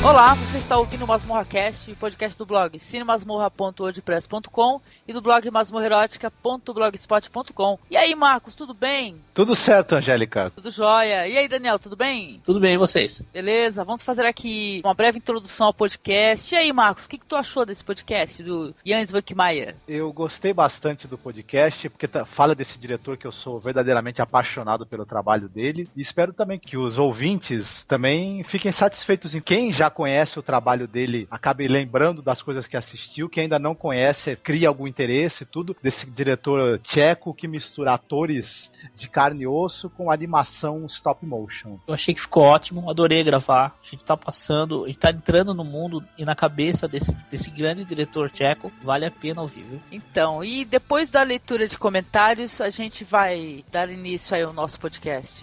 Olá, você está ouvindo o MasmorraCast, podcast do blog cinemasmorra.wordpress.com e do blog masmorrerótica.blogspot.com. E aí, Marcos, tudo bem? Tudo certo, Angélica. Tudo jóia. E aí, Daniel, tudo bem? Tudo bem, e vocês? Beleza, vamos fazer aqui uma breve introdução ao podcast. E aí, Marcos, o que tu achou desse podcast do Jens Vankmajer? Eu gostei bastante do podcast, porque fala desse diretor que eu sou verdadeiramente apaixonado pelo trabalho dele, e espero também que os ouvintes também fiquem satisfeitos em quem já conhece o trabalho dele, acabe lembrando das coisas que assistiu, quem ainda não conhece, cria algum interesse, tudo, desse diretor tcheco que mistura atores de carne e osso com animação stop motion. Eu achei que ficou ótimo, adorei gravar, a gente tá passando, a gente tá entrando no mundo e na cabeça desse grande diretor tcheco, vale a pena ouvir, viu? Então, e depois da leitura de comentários, a gente vai dar início aí ao nosso podcast.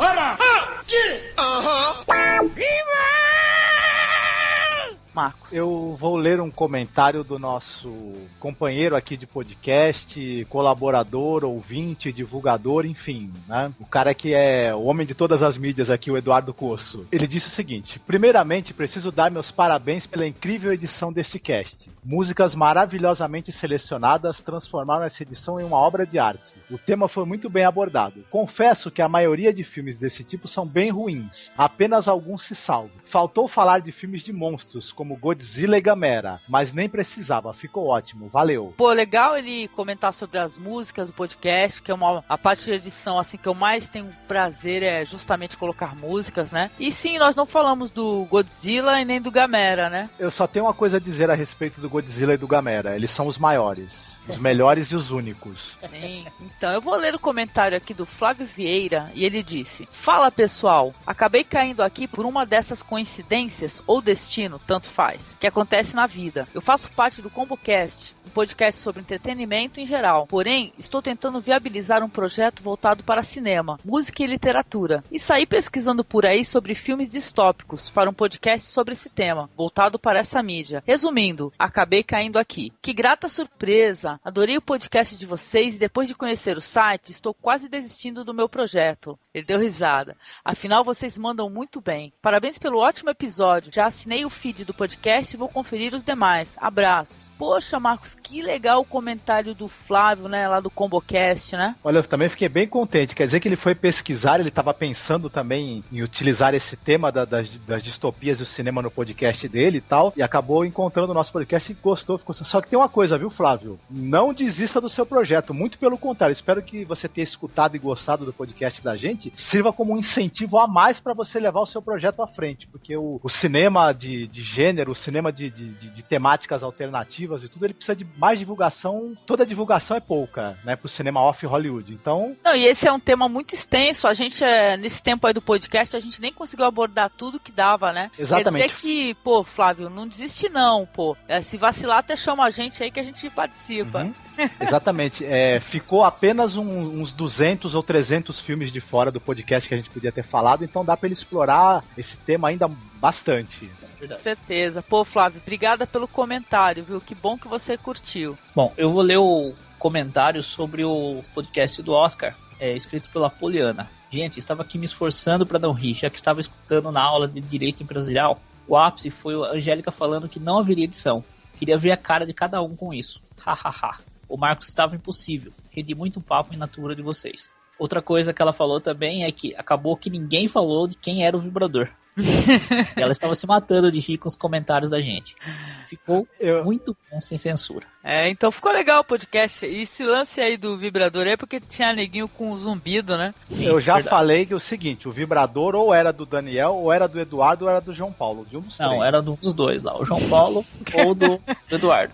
Marcos. Eu vou ler um comentário do nosso companheiro aqui de podcast, colaborador, ouvinte, divulgador, enfim, né? O cara que é o homem de todas as mídias aqui, o Eduardo Cosso. Ele disse o seguinte: primeiramente, preciso dar meus parabéns pela incrível edição deste cast. Músicas maravilhosamente selecionadas transformaram essa edição em uma obra de arte. O tema foi muito bem abordado. Confesso que a maioria de filmes desse tipo são bem ruins. Apenas alguns se salvam. Faltou falar de filmes de monstros, como Godzilla e Gamera, mas nem precisava, ficou ótimo, valeu. Pô, legal ele comentar sobre as músicas do podcast, que é a parte de edição assim que eu mais tenho prazer é justamente colocar músicas, né? E sim, nós não falamos do Godzilla e nem do Gamera, né? Eu só tenho uma coisa a dizer a respeito do Godzilla e do Gamera, eles são os maiores. Os melhores e os únicos. Sim, então eu vou ler o comentário aqui do Flávio Vieira e ele disse: fala pessoal, acabei caindo aqui por uma dessas coincidências ou destino, tanto faz, que acontece na vida. Eu faço parte do ComboCast, um podcast sobre entretenimento em geral, porém estou tentando viabilizar um projeto voltado para cinema, música e literatura, e saí pesquisando por aí sobre filmes distópicos para um podcast sobre esse tema, voltado para essa mídia. Resumindo, acabei caindo aqui. Que grata surpresa! Adorei o podcast de vocês e depois de conhecer o site, estou quase desistindo do meu projeto. Ele deu risada. Afinal, vocês mandam muito bem. Parabéns pelo ótimo episódio. Já assinei o feed do podcast e vou conferir os demais. Abraços. Poxa, Marcos, que legal o comentário do Flávio, né, lá do ComboCast, né? Olha, eu também fiquei bem contente. Quer dizer que ele foi pesquisar, ele estava pensando também em utilizar esse tema das distopias e o cinema no podcast dele e tal, e acabou encontrando o nosso podcast e gostou. Só que tem uma coisa, viu, Flávio? Não desista do seu projeto, muito pelo contrário, espero que você tenha escutado e gostado do podcast da gente, sirva como um incentivo a mais para você levar o seu projeto à frente, porque o cinema de gênero, o cinema de temáticas alternativas e tudo, ele precisa de mais divulgação, toda divulgação é pouca, né, pro cinema off Hollywood, então... Não, e esse é um tema muito extenso, a gente, nesse tempo aí do podcast, a gente nem conseguiu abordar tudo que dava, né? Exatamente. Quer dizer que, pô, Flávio, não desiste não, pô, se vacilar até chama a gente aí que a gente participa. Uhum. Exatamente, ficou apenas uns 200 ou 300 filmes de fora do podcast que a gente podia ter falado, então dá pra ele explorar esse tema ainda bastante. Com certeza. Pô, Flávio, obrigada pelo comentário, viu? Que bom que você curtiu. Bom, eu vou ler o comentário sobre o podcast do Oscar, escrito pela Poliana. Gente, estava aqui me esforçando para não rir, já que estava escutando na aula de Direito Empresarial. O ápice foi a Angélica falando que não haveria edição. Queria ver a cara de cada um com isso. Hahaha. O Marcos estava impossível. Rendi muito papo em natura de vocês. Outra coisa que ela falou também é que acabou que ninguém falou de quem era o vibrador. E ela estava se matando de rir com os comentários da gente. Ficou muito bom sem censura. Então ficou legal o podcast. E esse lance aí do vibrador é porque tinha neguinho com zumbido, né? Sim, eu já falei que é o seguinte, o vibrador ou era do Daniel, ou era do Eduardo, ou era do João Paulo. De um dos três. Não, era dos dois lá, o João Paulo ou do Eduardo.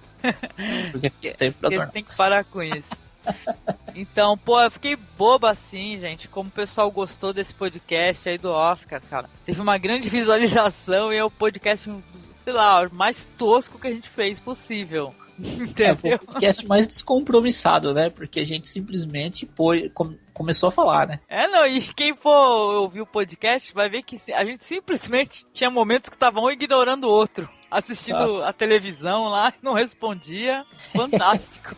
Porque você tem que parar com isso. Então, pô, eu fiquei boba assim, gente, como o pessoal gostou desse podcast aí do Oscar, cara. Teve uma grande visualização e é o podcast, sei lá, o mais tosco que a gente fez possível. Entendeu? É o podcast mais descompromissado, né? Porque a gente simplesmente começou a falar, né? Não, e quem for ouvir o podcast vai ver que a gente simplesmente tinha momentos que estavam um ignorando o outro. Assistindo a televisão lá, não respondia. Fantástico.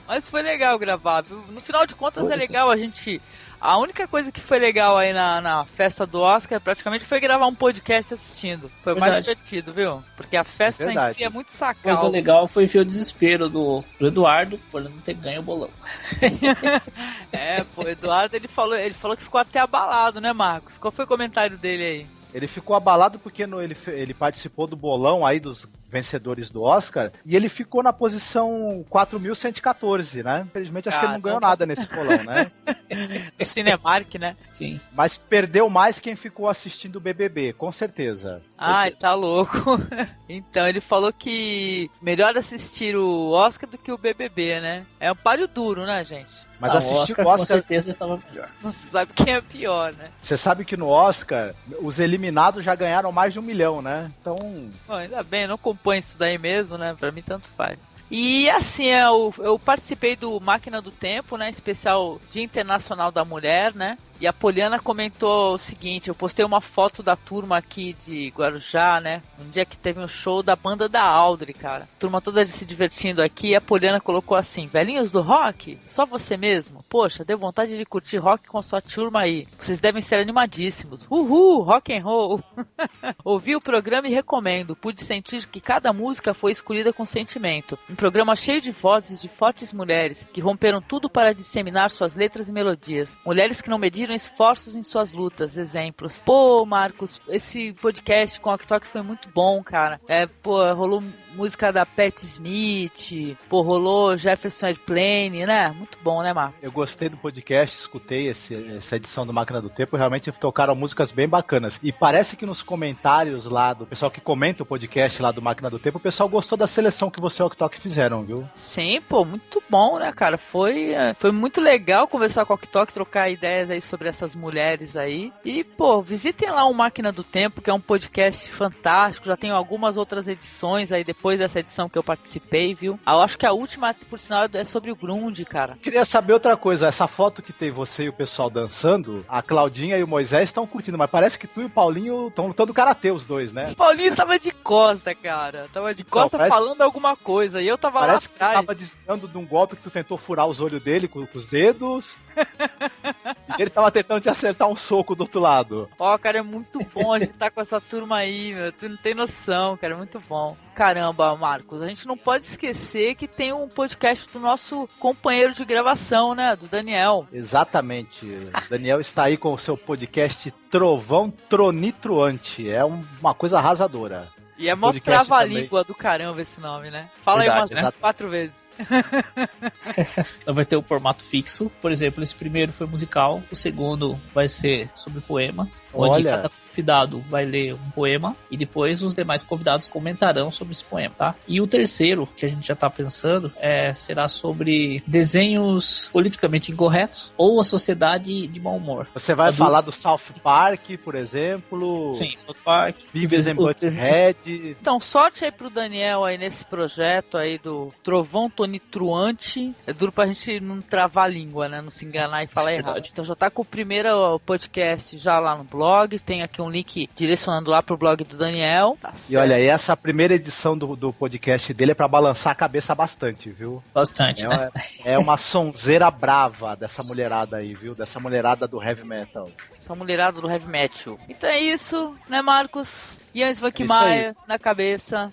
Mas foi legal gravar, viu? No final de contas é legal a gente A única coisa que foi legal aí na festa do Oscar praticamente foi gravar um podcast assistindo. Foi mais divertido, viu? Porque a festa em si é muito sacal. Coisa legal foi ver o desespero do Eduardo por não ter ganho o bolão. O Eduardo ele falou que ficou até abalado, né, Marcos? Qual foi o comentário dele aí? Ele ficou abalado porque ele participou do bolão aí dos vencedores do Oscar e ele ficou na posição 4.114, né? Infelizmente acho que ele não ganhou nada nesse bolão, né? Do Cinemark, né? Sim. Mas perdeu mais quem ficou assistindo o BBB, com certeza. Ai, tá louco. Então, ele falou que melhor assistir o Oscar do que o BBB, né? É um páreo duro, né, gente? Mas assistir o Oscar com certeza estava melhor. Não se sabe quem é pior, né? Você sabe que no Oscar, os eliminados já ganharam mais de 1 milhão, né? Então... Bom, ainda bem, eu não acompanho isso daí mesmo, né? Pra mim tanto faz. E assim, eu participei do Máquina do Tempo, né? Especial Dia Internacional da Mulher, né? E a Poliana comentou o seguinte, eu postei uma foto da turma aqui de Guarujá, né? Um dia que teve um show da banda da Audrey, cara. Turma toda se divertindo aqui e a Poliana colocou assim, velhinhos do rock? Só você mesmo? Poxa, deu vontade de curtir rock com sua turma aí. Vocês devem ser animadíssimos. Uhul, rock and roll. Ouvi o programa e recomendo. Pude sentir que cada música foi escolhida com sentimento. Um programa cheio de vozes de fortes mulheres que romperam tudo para disseminar suas letras e melodias. Mulheres que não mediram esforços em suas lutas, exemplos. Pô, Marcos, esse podcast com a Ok foi muito bom, cara. Rolou música da Patti Smith, rolou Jefferson Airplane, né? Muito bom, né, Marcos? Eu gostei do podcast, escutei essa edição do Máquina do Tempo, realmente tocaram músicas bem bacanas. E parece que nos comentários lá do pessoal que comenta o podcast lá do Máquina do Tempo, o pessoal gostou da seleção que você e o Ok fizeram, viu? Sim, muito bom, né, cara? Foi muito legal conversar com o Ok, trocar ideias aí sobre essas mulheres aí. E, visitem lá o Máquina do Tempo, que é um podcast fantástico. Já tenho algumas outras edições aí depois dessa edição que eu participei, viu? Eu acho que a última, por sinal, é sobre o grunge, cara. Queria saber outra coisa. Essa foto que tem você e o pessoal dançando, a Claudinha e o Moisés estão curtindo, mas parece que tu e o Paulinho estão lutando karatê, os dois, né? O Paulinho tava de costa, cara. Tava de costa falando alguma coisa. E eu tava lá atrás. Parece que tava desviando de um golpe que tu tentou furar os olhos dele com os dedos. E ele tava tentando te acertar um soco do outro lado. Cara, é muito bom a gente tá com essa turma aí, meu. Tu não tem noção, cara, é muito bom. Caramba, Marcos, a gente não pode esquecer que tem um podcast do nosso companheiro de gravação, né, do Daniel. Exatamente. O Daniel está aí com o seu podcast Trovão Tronitruante. É uma coisa arrasadora. E é mó trava-língua do caramba esse nome, né? Fala verdade, aí umas 4 vezes. Então vai ter o formato fixo. Por exemplo, esse primeiro foi musical, o segundo vai ser sobre poemas, onde cada convidado vai ler um poema e depois os demais convidados comentarão sobre esse poema, tá? E o terceiro, que a gente já tá pensando, será sobre desenhos politicamente incorretos ou a sociedade de mau humor. Você vai falar do South Park, por exemplo? Sim, South Park, Beavis and Butthead. Então, sorte aí pro Daniel aí nesse projeto aí do Trovão Tronitruante. É duro pra gente não travar a língua, né? Não se enganar e falar errado. Então já tá com o primeiro podcast já lá no blog. Tem aqui um link direcionando lá pro blog do Daniel. Tá certo. E olha aí, essa primeira edição do podcast dele é pra balançar a cabeça bastante, viu? Bastante, né? É uma sonzeira brava dessa mulherada aí, viu? Dessa mulherada do heavy metal. Essa mulherada do heavy metal. Então é isso, né, Marcos? Ian Svankmajer na cabeça,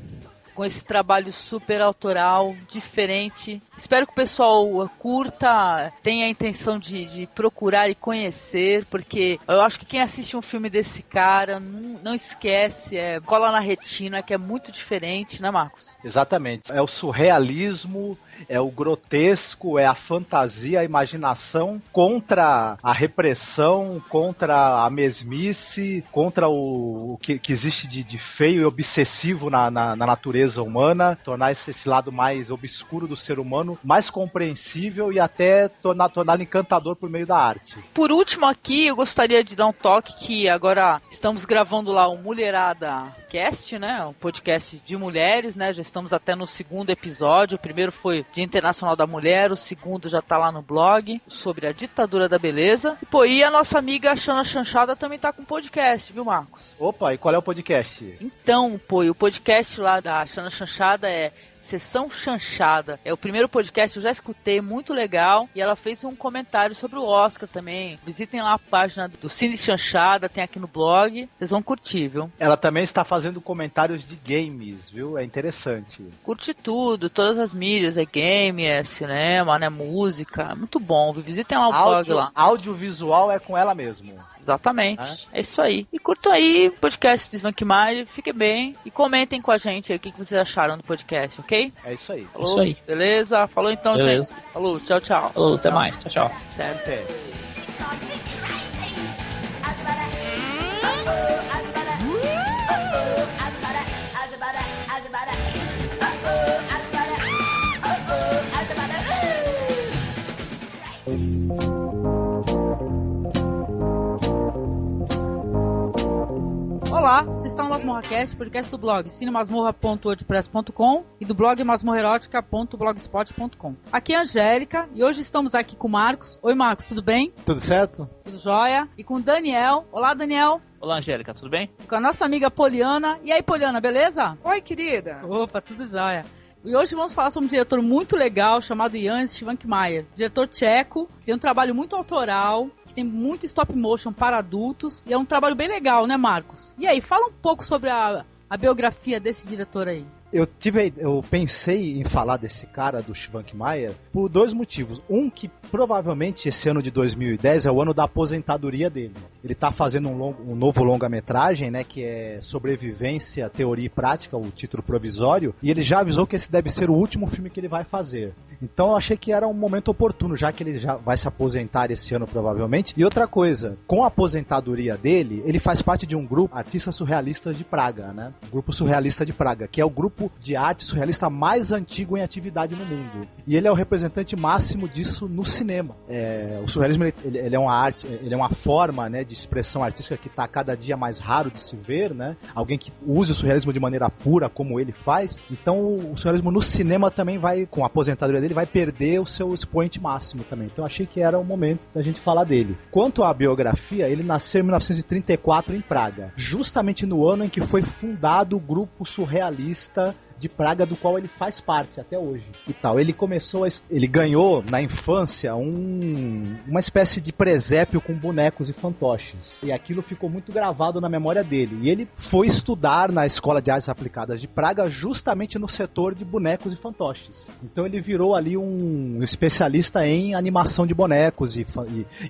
com esse trabalho super autoral, diferente. Espero que o pessoal curta, tenha a intenção de procurar e conhecer, porque eu acho que quem assiste um filme desse cara não esquece, cola na retina, que é muito diferente, né, Marcos? Exatamente. É o surrealismo, é o grotesco, é a fantasia, a imaginação contra a repressão, contra a mesmice, contra o que existe de feio e obsessivo na natureza humana, tornar esse lado mais obscuro do ser humano mais compreensível e até torná-lo encantador por meio da arte. Por último aqui, eu gostaria de dar um toque que agora estamos gravando lá o Mulherada Cast, né? Um podcast de mulheres, né? Já estamos até no segundo episódio. O primeiro foi Dia Internacional da Mulher, o segundo já tá lá no blog, sobre a ditadura da beleza. E a nossa amiga Xana Chanchada também tá com podcast, viu, Marcos? Opa, e qual é o podcast? Então, o podcast lá da Xana Chanchada é Sessão Chanchada. É o primeiro podcast que eu já escutei, muito legal. E ela fez um comentário sobre o Oscar também. Visitem lá a página do Cine Chanchada, tem aqui no blog. Vocês vão curtir, viu? Ela também está fazendo comentários de games, viu? É interessante. Curte tudo, todas as mídias. É game, é cinema, né? Música. Muito bom, viu? Visitem lá o blog lá. Audiovisual é com ela mesmo. Exatamente. É isso aí. E curtam aí o podcast do Svankmajer, fiquem bem e comentem com a gente aí o que vocês acharam do podcast, ok? É isso aí. Falou? Isso aí. Beleza? Falou então, Beleza. gente. Falou, tchau, tchau. Falou, até mais. Tchau, tchau. Certo. É. Olá, vocês estão no MasmorraCast, podcast do blog cinemasmorra.wordpress.com e do blog masmorrerótica.blogspot.com. Aqui é a Angélica e hoje estamos aqui com o Marcos. Oi, Marcos, tudo bem? Tudo certo? Tudo jóia? E com o Daniel. Olá, Daniel. Olá, Angélica, tudo bem? E com a nossa amiga Poliana. E aí, Poliana, beleza? Oi, querida. Opa, tudo jóia. E hoje vamos falar sobre um diretor muito legal chamado Jan Svankmajer. Diretor tcheco, que tem um trabalho muito autoral, que tem muito stop motion para adultos e é um trabalho bem legal, né, Marcos? E aí, fala um pouco sobre a biografia desse diretor aí. Eu pensei em falar desse cara, do Svankmajer, por dois motivos. Um, que provavelmente esse ano de 2010 é o ano da aposentadoria dele. Ele está fazendo um novo longa-metragem, né, que é Sobrevivência, Teoria e Prática, o título provisório, e ele já avisou que esse deve ser o último filme que ele vai fazer. Então eu achei que era um momento oportuno, já que ele já vai se aposentar esse ano provavelmente. E outra coisa, com a aposentadoria dele, ele faz parte de um grupo, Artistas Surrealistas de Praga, né? O Grupo Surrealista de Praga, que é o grupo de arte surrealista mais antigo em atividade no mundo. E ele é o representante máximo disso no cinema. O surrealismo ele é uma arte, ele é uma forma, né, de expressão artística que está cada dia mais raro de se ver, né? Alguém que use o surrealismo de maneira pura como ele faz. Então o surrealismo no cinema também vai, com a aposentadoria dele, vai perder o seu expoente máximo também. Então achei que era o momento da gente falar dele. Quanto à biografia, ele nasceu em 1934 em Praga, justamente no ano em que foi fundado o grupo surrealista de Praga, do qual ele faz parte até hoje e tal. Ele ganhou na infância uma espécie de presépio com bonecos e fantoches, e aquilo ficou muito gravado na memória dele, e ele foi estudar na Escola de Artes Aplicadas de Praga justamente no setor de bonecos e fantoches. Então ele virou ali um especialista em animação de bonecos e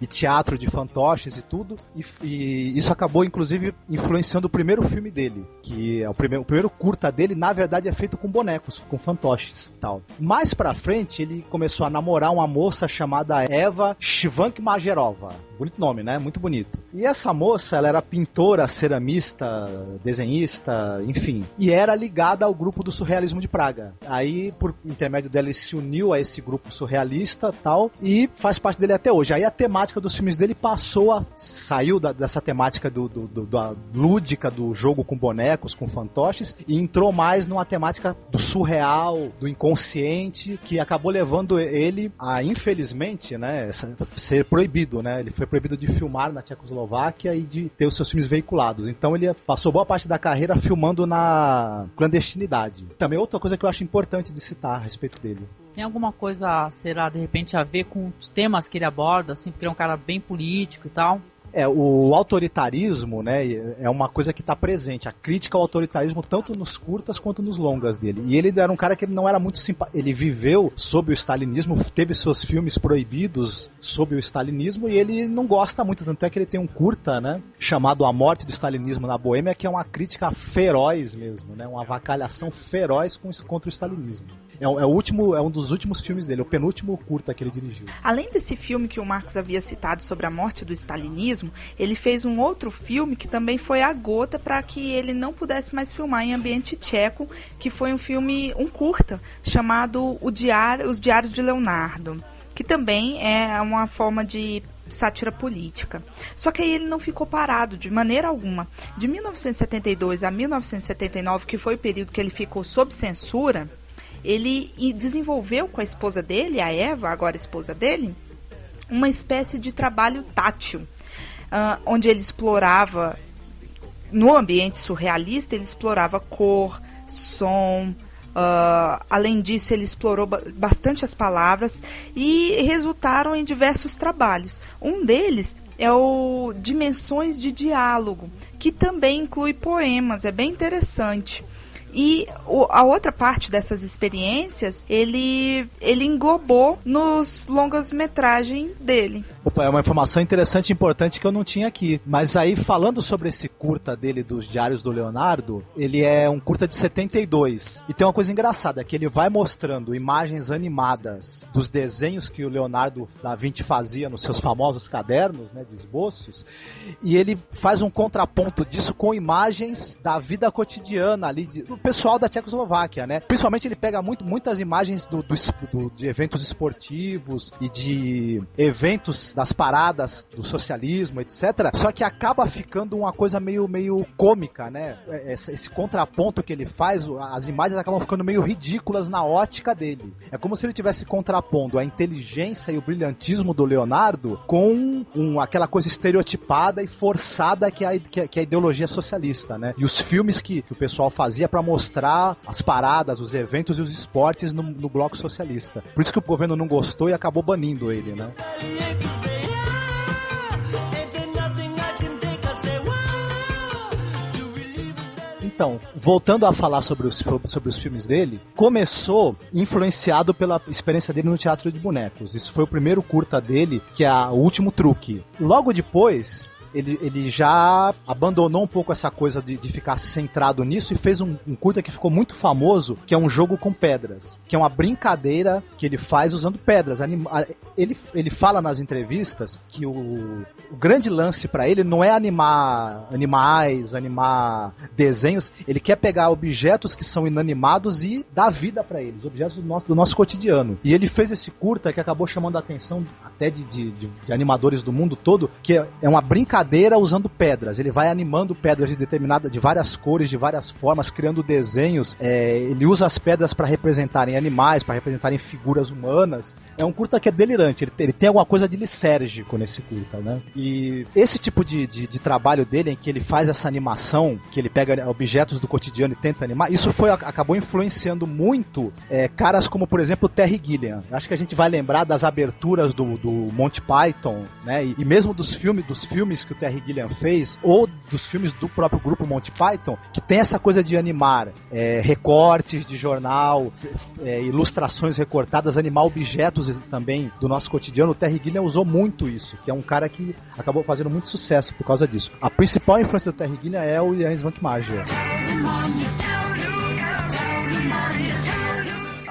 teatro de fantoches e tudo, e isso acabou inclusive influenciando o primeiro filme dele, que é o primeiro curta dele, na verdade é feito com bonecos, com fantoches e tal. Mais pra frente, ele começou a namorar uma moça chamada Eva Svankmajerova. Bonito nome, né? Muito bonito. E essa moça, ela era pintora, ceramista, desenhista, enfim. E era ligada ao grupo do surrealismo de Praga. Aí, por intermédio dela, ele se uniu a esse grupo surrealista tal, e faz parte dele até hoje. Aí a temática dos filmes dele saiu dessa temática da lúdica do jogo com bonecos, com fantoches, e entrou mais numa temática do surreal, do inconsciente, que acabou levando ele a, infelizmente, né, ser proibido, né? Ele foi proibido de filmar na Tchecoslováquia e de ter os seus filmes veiculados. Então ele passou boa parte da carreira filmando na clandestinidade. Também outra coisa que eu acho importante de citar a respeito dele. Tem alguma coisa, será, de repente, a ver com os temas que ele aborda, assim, porque ele é um cara bem político e tal? O autoritarismo, né, é uma coisa que está presente, a crítica ao autoritarismo tanto nos curtas quanto nos longas dele. E ele era um cara que ele não era muito simpático, ele viveu sob o stalinismo, teve seus filmes proibidos sob o stalinismo, e ele não gosta muito, tanto é que ele tem um curta, né, chamado A Morte do Stalinismo na Boêmia, que é uma crítica feroz mesmo, né, uma avacalhação feroz contra o stalinismo. É um dos últimos filmes dele, o penúltimo curta que ele dirigiu. Além desse filme que o Marcos havia citado sobre a morte do stalinismo, ele fez um outro filme que também foi a gota para que ele não pudesse mais filmar em ambiente tcheco, que foi um curta, chamado Os Diários de Leonardo, que também é uma forma de sátira política. Só que aí ele não ficou parado de maneira alguma. De 1972 a 1979, que foi o período que ele ficou sob censura, ele desenvolveu com a esposa dele, a Eva, agora esposa dele, uma espécie de trabalho tátil, onde ele explorava, no ambiente surrealista, ele explorava cor, som, Além disso, ele explorou bastante as palavras e resultaram em diversos trabalhos. Um deles é o Dimensões de Diálogo, que também inclui poemas, é bem interessante. E a outra parte dessas experiências, ele englobou nos longas-metragem dele. Opa, é uma informação interessante e importante que eu não tinha aqui. Mas aí, falando sobre esse curta dele, dos Diários do Leonardo, ele é um curta de 72. E tem uma coisa engraçada, que ele vai mostrando imagens animadas dos desenhos que o Leonardo da Vinci fazia nos seus famosos cadernos, né, de esboços, e ele faz um contraponto disso com imagens da vida cotidiana ali, do pessoal da Tchecoslováquia, né? Principalmente ele pega muitas imagens de eventos esportivos e de eventos das paradas do socialismo, etc. Só que acaba ficando uma coisa meio cômica, né? Esse contraponto que ele faz, as imagens acabam ficando meio ridículas na ótica dele. É como se ele estivesse contrapondo a inteligência e o brilhantismo do Leonardo com aquela coisa estereotipada e forçada que é a ideologia socialista, né? E os filmes que o pessoal fazia para mostrar as paradas, os eventos e os esportes no bloco socialista. Por isso que o governo não gostou e acabou banindo ele, né? Então, voltando a falar sobre os filmes dele, começou influenciado pela experiência dele no Teatro de Bonecos. Isso foi o primeiro curta dele, que é O Último Truque. Logo depois, ele já abandonou um pouco essa coisa de ficar centrado nisso e fez um curta que ficou muito famoso, que é Um Jogo com Pedras, que é uma brincadeira que ele faz usando pedras. Ele fala nas entrevistas que o grande lance pra ele não é animar animais, animar desenhos, ele quer pegar objetos que são inanimados e dar vida pra eles, objetos do nosso cotidiano. E ele fez esse curta que acabou chamando a atenção até de animadores do mundo todo, que é uma brincadeira usando pedras. Ele vai animando pedras de várias cores, de várias formas, criando desenhos. Ele usa as pedras para representarem animais, para representarem figuras humanas. É um curta que é delirante. Ele tem alguma coisa de lisérgico nesse curta, né? E esse tipo de trabalho dele, em que ele faz essa animação, que ele pega objetos do cotidiano e tenta animar, isso acabou influenciando muito caras como, por exemplo, o Terry Gilliam. Acho que a gente vai lembrar das aberturas do Monty Python, né? E mesmo dos filmes que o Terry Gilliam fez, ou dos filmes do próprio grupo Monty Python, que tem essa coisa de animar recortes de jornal, ilustrações recortadas, animar objetos também do nosso cotidiano. O Terry Gilliam usou muito isso, que é um cara que acabou fazendo muito sucesso por causa disso. A principal influência do Terry Gilliam é o Ian Svankmajer.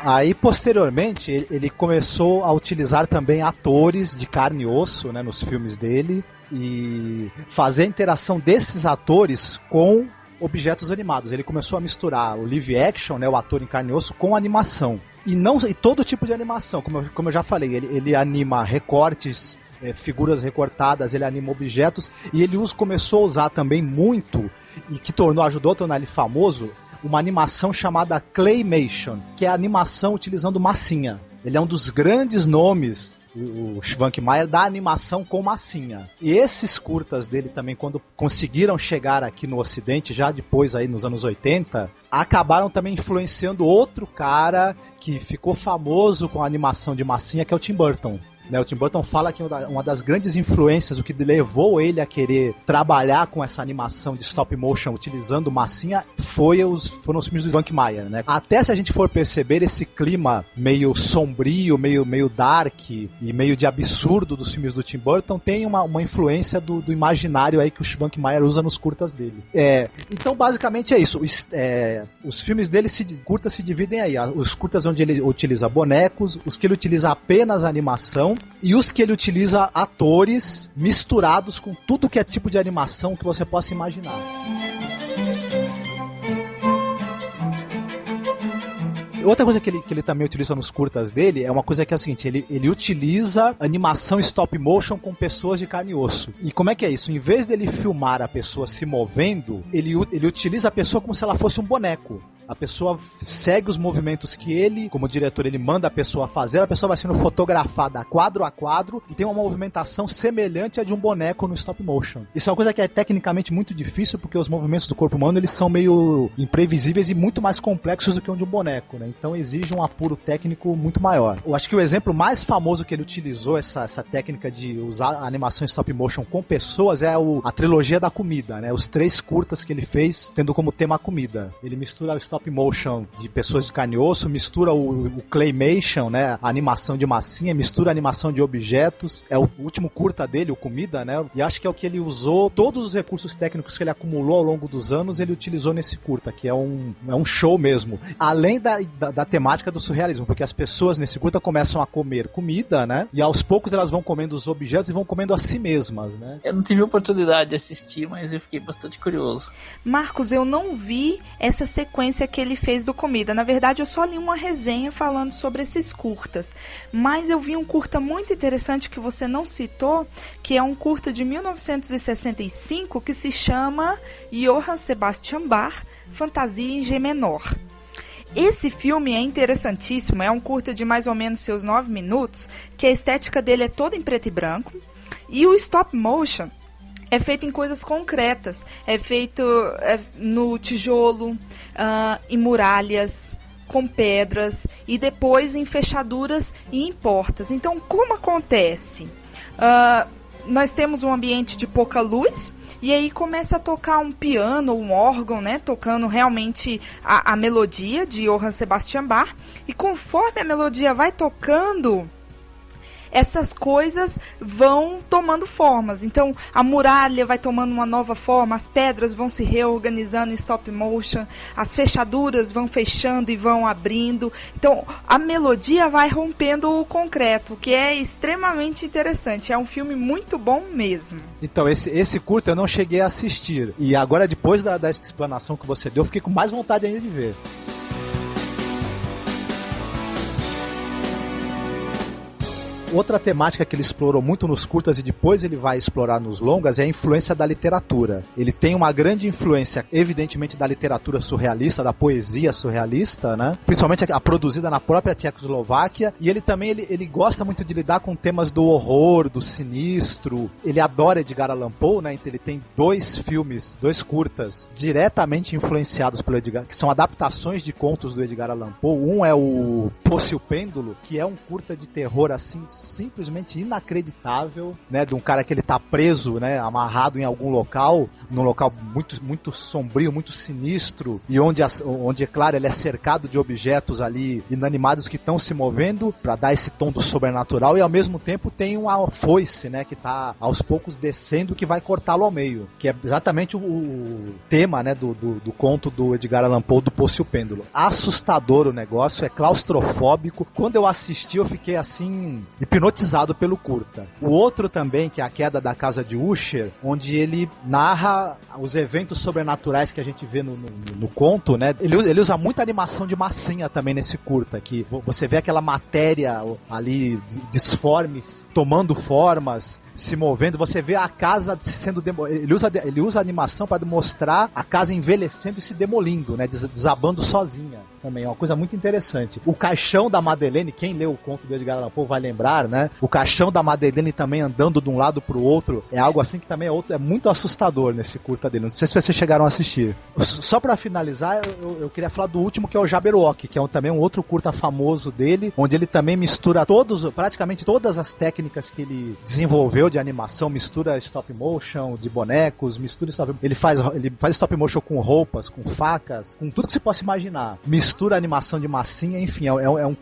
Aí, posteriormente, ele começou a utilizar também atores de carne e osso, né, nos filmes dele, e fazer a interação desses atores com objetos animados. Ele começou a misturar o live action, né, o ator em carne e osso, com animação. E todo tipo de animação, como eu já falei, ele anima recortes, figuras recortadas, ele anima objetos, e ele começou a usar também muito, e que ajudou a tornar ele famoso, uma animação chamada Claymation, que é a animação utilizando massinha. Ele é um dos grandes nomes, o Svankmajer, da animação com massinha. E esses curtas dele também, quando conseguiram chegar aqui no Ocidente, já depois aí nos anos 80, acabaram também influenciando outro cara que ficou famoso com a animação de massinha, que é o Tim Burton. O Tim Burton fala que uma das grandes influências, o que levou ele a querer trabalhar com essa animação de stop motion utilizando massinha, foram os filmes do Svankmajer, né? Até se a gente for perceber esse clima meio sombrio, meio dark e meio de absurdo dos filmes do Tim Burton, tem uma influência do imaginário aí que o Svankmajer usa nos curtas dele. Então basicamente é isso. Os filmes dele curtas se dividem aí. Os curtas onde ele utiliza bonecos, os que ele utiliza apenas animação, e os que ele utiliza atores misturados com tudo que é tipo de animação que você possa imaginar. Outra coisa que ele também utiliza nos curtas dele é uma coisa que é o seguinte, ele utiliza animação stop motion com pessoas de carne e osso. E como é que é isso? Em vez dele filmar a pessoa se movendo, ele utiliza a pessoa como se ela fosse um boneco. A pessoa segue os movimentos que ele, como diretor, ele manda a pessoa fazer, a pessoa vai sendo fotografada quadro a quadro e tem uma movimentação semelhante à de um boneco no stop motion. Isso é uma coisa que é tecnicamente muito difícil, porque os movimentos do corpo humano eles são meio imprevisíveis e muito mais complexos do que um de um boneco, né? Então exige um apuro técnico muito maior. Eu acho que o exemplo mais famoso que ele utilizou essa técnica de usar a animação stop motion com pessoas é a trilogia da comida, né? Os 3 curtas que ele fez tendo como tema a comida. Ele mistura o stop motion de pessoas de carne e osso, mistura o claymation, né? A animação de massinha, mistura a animação de objetos. É o último curta dele, o Comida, né? E acho que é o que ele usou, todos os recursos técnicos que ele acumulou ao longo dos anos, ele utilizou nesse curta, que é um show mesmo. Além da temática do surrealismo, porque as pessoas nesse curta começam a comer comida, né? E aos poucos elas vão comendo os objetos e vão comendo a si mesmas, né? Eu não tive a oportunidade de assistir, mas eu fiquei bastante curioso. Marcos, eu não vi essa sequência que ele fez do Comida. Na verdade, eu só li uma resenha falando sobre esses curtas. Mas eu vi um curta muito interessante que você não citou, que é um curta de 1965 que se chama Johann Sebastian Bach, Fantasia em G menor. Esse filme é interessantíssimo, é um curta de mais ou menos seus 9 minutos, que a estética dele é toda em preto e branco, e o stop motion é feito em coisas concretas, é feito no tijolo, em muralhas, com pedras, e depois em fechaduras e em portas. Então, como acontece? Nós temos um ambiente de pouca luz, e aí começa a tocar um piano, um órgão, né, tocando realmente a melodia de Johann Sebastian Bach, e conforme a melodia vai tocando, essas coisas vão tomando formas. Então, a muralha vai tomando uma nova forma, as pedras vão se reorganizando em stop motion, as fechaduras vão fechando e vão abrindo. Então, a melodia vai rompendo o concreto, que é extremamente interessante. É um filme muito bom mesmo. Então, esse curta eu não cheguei a assistir. E agora, depois da explanação que você deu, eu fiquei com mais vontade ainda de ver. Outra temática que ele explorou muito nos curtas e depois ele vai explorar nos longas é a influência da literatura. Ele tem uma grande influência, evidentemente, da literatura surrealista, da poesia surrealista, né? Principalmente a produzida na própria Tchecoslováquia. E ele também ele gosta muito de lidar com temas do horror, do sinistro. Ele adora Edgar Allan Poe, né? Então ele tem 2 filmes, 2 curtas diretamente influenciados pelo Edgar, que são adaptações de contos do Edgar Allan Poe. Um é o Poço e o Pêndulo, que é um curta de terror assim simplesmente inacreditável, né, de um cara que ele tá preso, né, amarrado em algum local, num local muito, muito sombrio, muito sinistro, e onde, é claro, ele é cercado de objetos ali inanimados que estão se movendo para dar esse tom do sobrenatural, e ao mesmo tempo tem uma foice, né, que tá aos poucos descendo, que vai cortá-lo ao meio, que é exatamente o tema, né, do conto do Edgar Allan Poe, do Poço e o Pêndulo. Assustador o negócio, é claustrofóbico. Quando eu assisti, eu fiquei assim hipnotizado pelo curta. O outro também, que é A Queda da Casa de Usher, onde ele narra os eventos sobrenaturais que a gente vê no conto, né? Ele usa muita animação de massinha também nesse curta, que você vê aquela matéria ali disforme, tomando formas, se movendo, você vê a casa sendo ele usa a animação para mostrar a casa envelhecendo e se demolindo, né? Desabando sozinha. Também é uma coisa muito interessante. O caixão da Madeleine, quem leu o conto do Edgar Allan Poe vai lembrar, né? O caixão da Madeleine também andando de um lado pro outro, é algo assim que também é muito assustador nesse curta dele. Não sei se vocês chegaram a assistir. Só pra finalizar, eu queria falar do último, que é o Jabberwock, que é também um outro curta famoso dele, onde ele também mistura praticamente todas as técnicas que ele desenvolveu de animação, mistura stop motion, de bonecos, ele faz stop motion com roupas, com facas, com tudo que você possa imaginar. Mistura animação de massinha, enfim,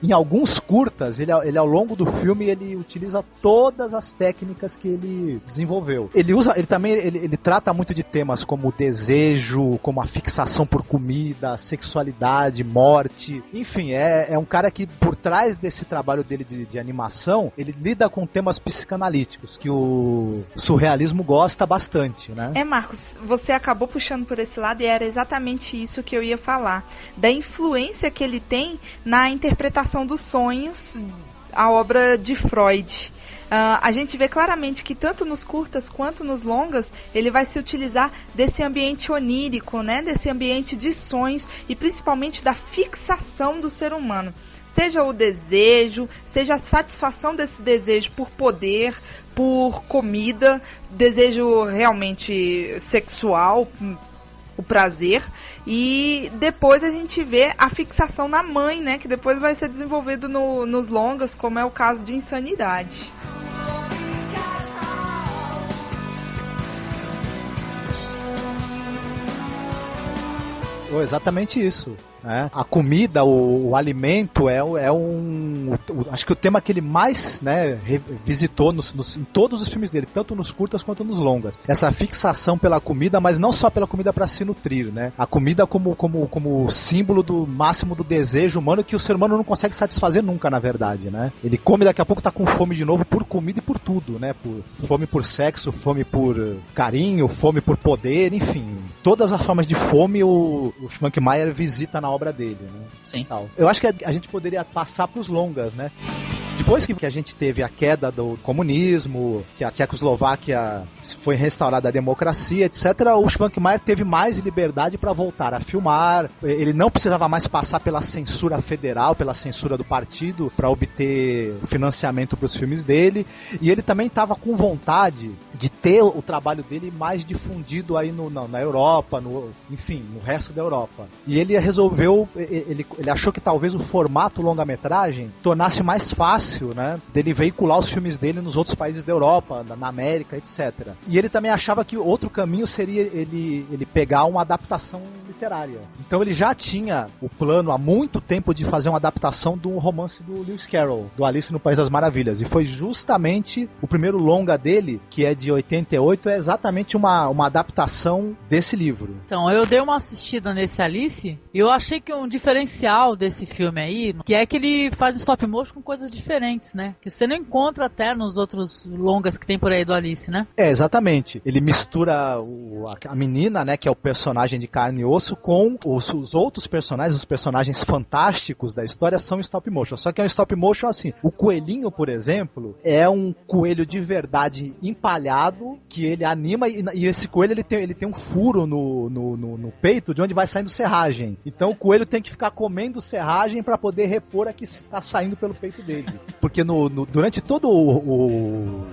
em alguns curtas, ele ao longo do filme, ele utiliza todas as técnicas que ele desenvolveu. Ele trata muito de temas como o desejo, como a fixação por comida, sexualidade, morte, enfim, é um cara que, por trás desse trabalho dele de animação, ele lida com temas psicanalíticos, que o surrealismo gosta bastante, né? Marcos, você acabou puxando por esse lado e era exatamente isso que eu ia falar, da influência que ele tem na interpretação dos sonhos, a obra de Freud. a gente vê claramente que tanto nos curtas quanto nos longas, ele vai se utilizar desse ambiente onírico, né? Desse ambiente de sonhos e principalmente da fixação do ser humano. Seja o desejo, seja a satisfação desse desejo por poder, por comida, desejo realmente sexual, o prazer, e depois a gente vê a fixação na mãe, né, que depois vai ser desenvolvido nos longas, como é o caso de Insanidade. Exatamente isso. A comida, o alimento acho que o tema que ele mais, né, visitou em todos os filmes dele, tanto nos curtas quanto nos longas. Essa fixação pela comida, mas não só pela comida para se nutrir, né? A comida como símbolo do máximo do desejo humano, que o ser humano não consegue satisfazer nunca, na verdade, né? Ele come, daqui a pouco tá com fome de novo por comida e por tudo, né? Fome por sexo, fome por carinho, fome por poder, enfim. Todas as formas de fome o Schwankmajer visita na obra dele, né? Sim. Tal. Eu acho que a gente poderia passar pros longas, né? Depois que a gente teve a queda do comunismo, que a Tchecoslováquia foi restaurada a democracia, etc., o Schwankmajer teve mais liberdade para voltar a filmar. Ele não precisava mais passar pela censura federal, pela censura do partido, para obter financiamento para os filmes dele. E ele também estava com vontade de ter o trabalho dele mais difundido aí na Europa, enfim, no resto da Europa. E ele resolveu, ele achou que talvez o formato longa-metragem tornasse mais fácil, né, dele veicular os filmes dele nos outros países da Europa, na América, etc. E ele também achava que outro caminho seria ele pegar uma adaptação literária. Então ele já tinha o plano há muito tempo de fazer uma adaptação do romance do Lewis Carroll, do Alice no País das Maravilhas. E foi justamente o primeiro longa dele, que é de 88, é exatamente uma adaptação desse livro. Então, eu dei uma assistida nesse Alice e eu achei que um diferencial desse filme aí, que é que ele faz stop motion com coisas diferentes, né? Que você não encontra até nos outros longas que tem por aí do Alice, né? Exatamente. Ele mistura a menina, né, que é o personagem de carne e osso, com os outros personagens, os personagens fantásticos da história são stop motion. Só que é um stop motion assim. O coelhinho, por exemplo, é um coelho de verdade empalhado, que ele anima, e esse coelho ele tem um furo no peito de onde vai saindo serragem. Então o coelho tem que ficar comendo serragem para poder repor a que está saindo pelo peito dele. Porque durante todo o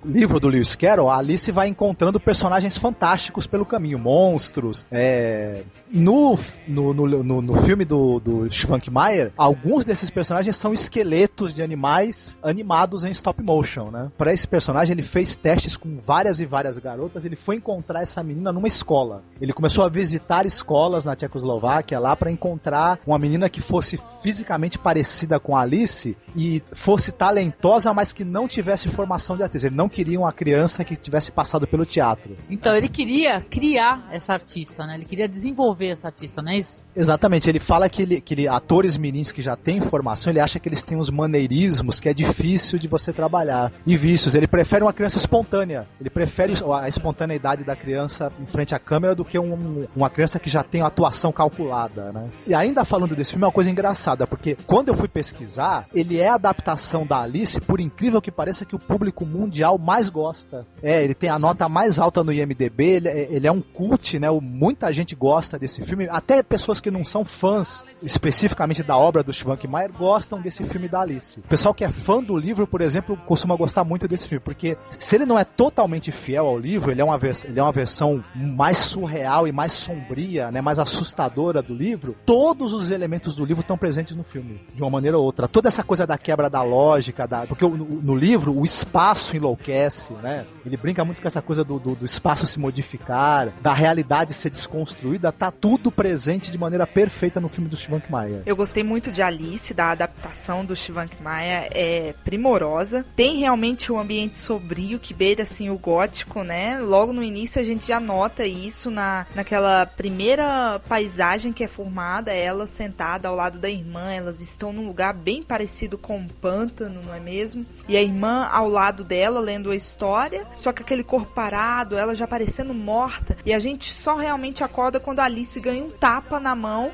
livro do Lewis Carroll, a Alice vai encontrando personagens fantásticos pelo caminho, monstros. No filme do Schwankmajer, alguns desses personagens são esqueletos de animais animados em stop motion, né? Para esse personagem, ele fez testes com várias e várias garotas. Ele foi encontrar essa menina numa escola. Ele começou a visitar escolas na Tchecoslováquia lá para encontrar uma menina que fosse fisicamente parecida com a Alice e fosse talentosa, mas que não tivesse formação de atriz. Ele não queria uma criança que tivesse passado pelo teatro. Então ele queria criar essa artista, né? Ele queria desenvolver essa artista, não é isso? Exatamente. Ele fala que atores mirins que já têm formação, ele acha que eles têm uns maneirismos que é difícil de você trabalhar. E vícios. Ele prefere uma criança espontânea. Ele prefere a espontaneidade da criança em frente à câmera do que uma criança que já tem uma atuação calculada, né? E ainda falando desse filme, é uma coisa engraçada, porque quando eu fui pesquisar, ele é a adaptação da Alice, por incrível que pareça, que o público mundial mais gosta. Ele tem a nota mais alta no IMDb, ele é um cult, né? Muita gente gosta desse filme, até pessoas que não são fãs especificamente da obra do Schwankmajer gostam desse filme da Alice. O pessoal que é fã do livro, por exemplo, costuma gostar muito desse filme, porque se ele não é totalmente fiel ao livro, ele é uma versão mais surreal e mais sombria, né? Mais assustadora do livro. Todos os elementos do livro estão presentes no filme, de uma maneira ou outra. Toda essa coisa da quebra da lógica, porque no livro o espaço enlouquece, né? Ele brinca muito com essa coisa do espaço se modificar, da realidade ser desconstruída, tá tudo presente de maneira perfeita no filme do Schwankmajer. Eu gostei muito de Alice, da adaptação do Schwankmajer, é primorosa. Tem realmente um ambiente sombrio que beira assim o gótico, né? Logo no início a gente já nota isso naquela primeira paisagem que é formada, ela sentada ao lado da irmã, elas estão num lugar bem parecido com um pântano, não é mesmo? E a irmã ao lado dela lendo a história, só que aquele corpo parado, ela já parecendo morta, e a gente só realmente acorda quando a Alice ganha um tapa na mão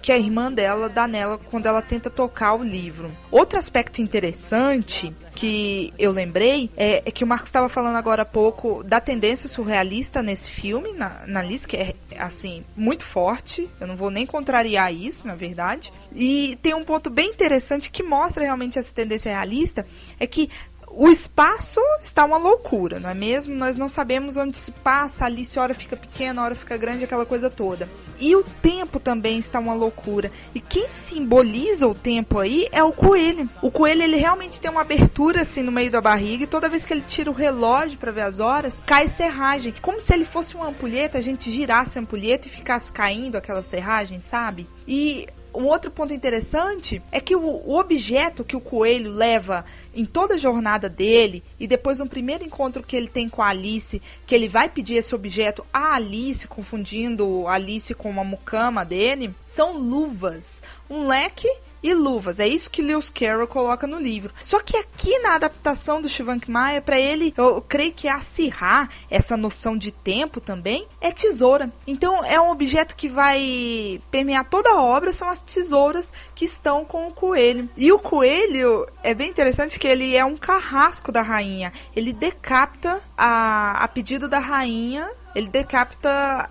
que a irmã dela dá nela quando ela tenta tocar o livro. Outro aspecto interessante que eu lembrei é que o Marcos estava falando agora há pouco da tendência surrealista nesse filme, na Alice, que é, assim, muito forte. Eu não vou nem contrariar isso, na verdade. E tem um ponto bem interessante que mostra realmente essa tendência realista, é que o espaço está uma loucura, não é mesmo? Nós não sabemos onde se passa, ali se a hora fica pequena, a hora fica grande, aquela coisa toda. E o tempo também está uma loucura. E quem simboliza o tempo aí é o coelho. O coelho, ele realmente tem uma abertura assim no meio da barriga, e toda vez que ele tira o relógio para ver as horas, cai serragem. Como se ele fosse uma ampulheta, a gente girasse a ampulheta e ficasse caindo aquela serragem, sabe? E um outro ponto interessante é que o objeto que o coelho leva em toda a jornada dele, e depois no primeiro encontro que ele tem com a Alice, que ele vai pedir esse objeto a Alice, confundindo a Alice com uma mucama dele, são luvas, um leque e luvas. É isso que Lewis Carroll coloca no livro. Só que aqui na adaptação do Shvankmajer, para ele, eu creio que acirrar essa noção de tempo também é tesoura. Então é um objeto que vai permear toda a obra, são as tesouras que estão com o coelho. E o coelho é bem interessante que ele é um carrasco da rainha. Ele decapita a pedido da rainha. Ele decapita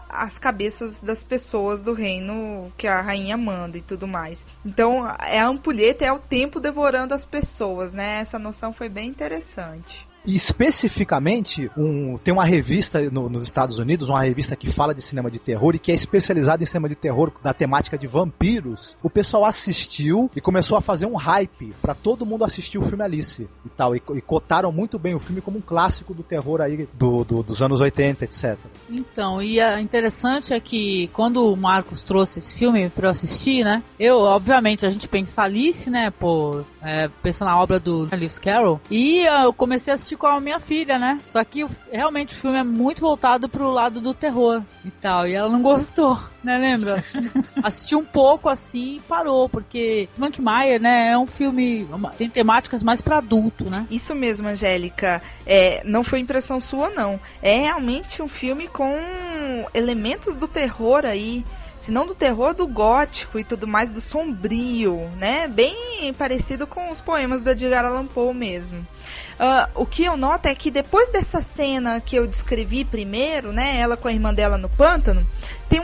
as cabeças das pessoas do reino que a rainha manda e tudo mais. Então, a ampulheta é o tempo devorando as pessoas, né? Essa noção foi bem interessante. E especificamente, tem uma revista nos Estados Unidos, uma revista que fala de cinema de terror e que é especializada em cinema de terror da temática de vampiros. O pessoal assistiu e começou a fazer um hype pra todo mundo assistir o filme Alice e tal. E cotaram muito bem o filme como um clássico do terror aí dos anos 80, etc. Então, e interessante é que quando o Marcos trouxe esse filme pra eu assistir, né? Obviamente, a gente pensa Alice, né? Pensa na obra do Lewis Carroll. E eu comecei a assistir com a minha filha, né? Só que realmente o filme é muito voltado pro lado do terror e tal. E ela não gostou, né? Lembra? Assistiu um pouco assim e parou, porque Shvankmajer, né? É um filme, tem temáticas mais pra adulto, né? Isso mesmo, Angélica. Não foi impressão sua, não. É realmente um filme com elementos do terror aí. Se não do terror, do gótico e tudo mais, do sombrio, né? Bem parecido com os poemas do Edgar Allan Poe mesmo. O que eu noto é que depois dessa cena que eu descrevi primeiro, né, ela com a irmã dela no pântano, tem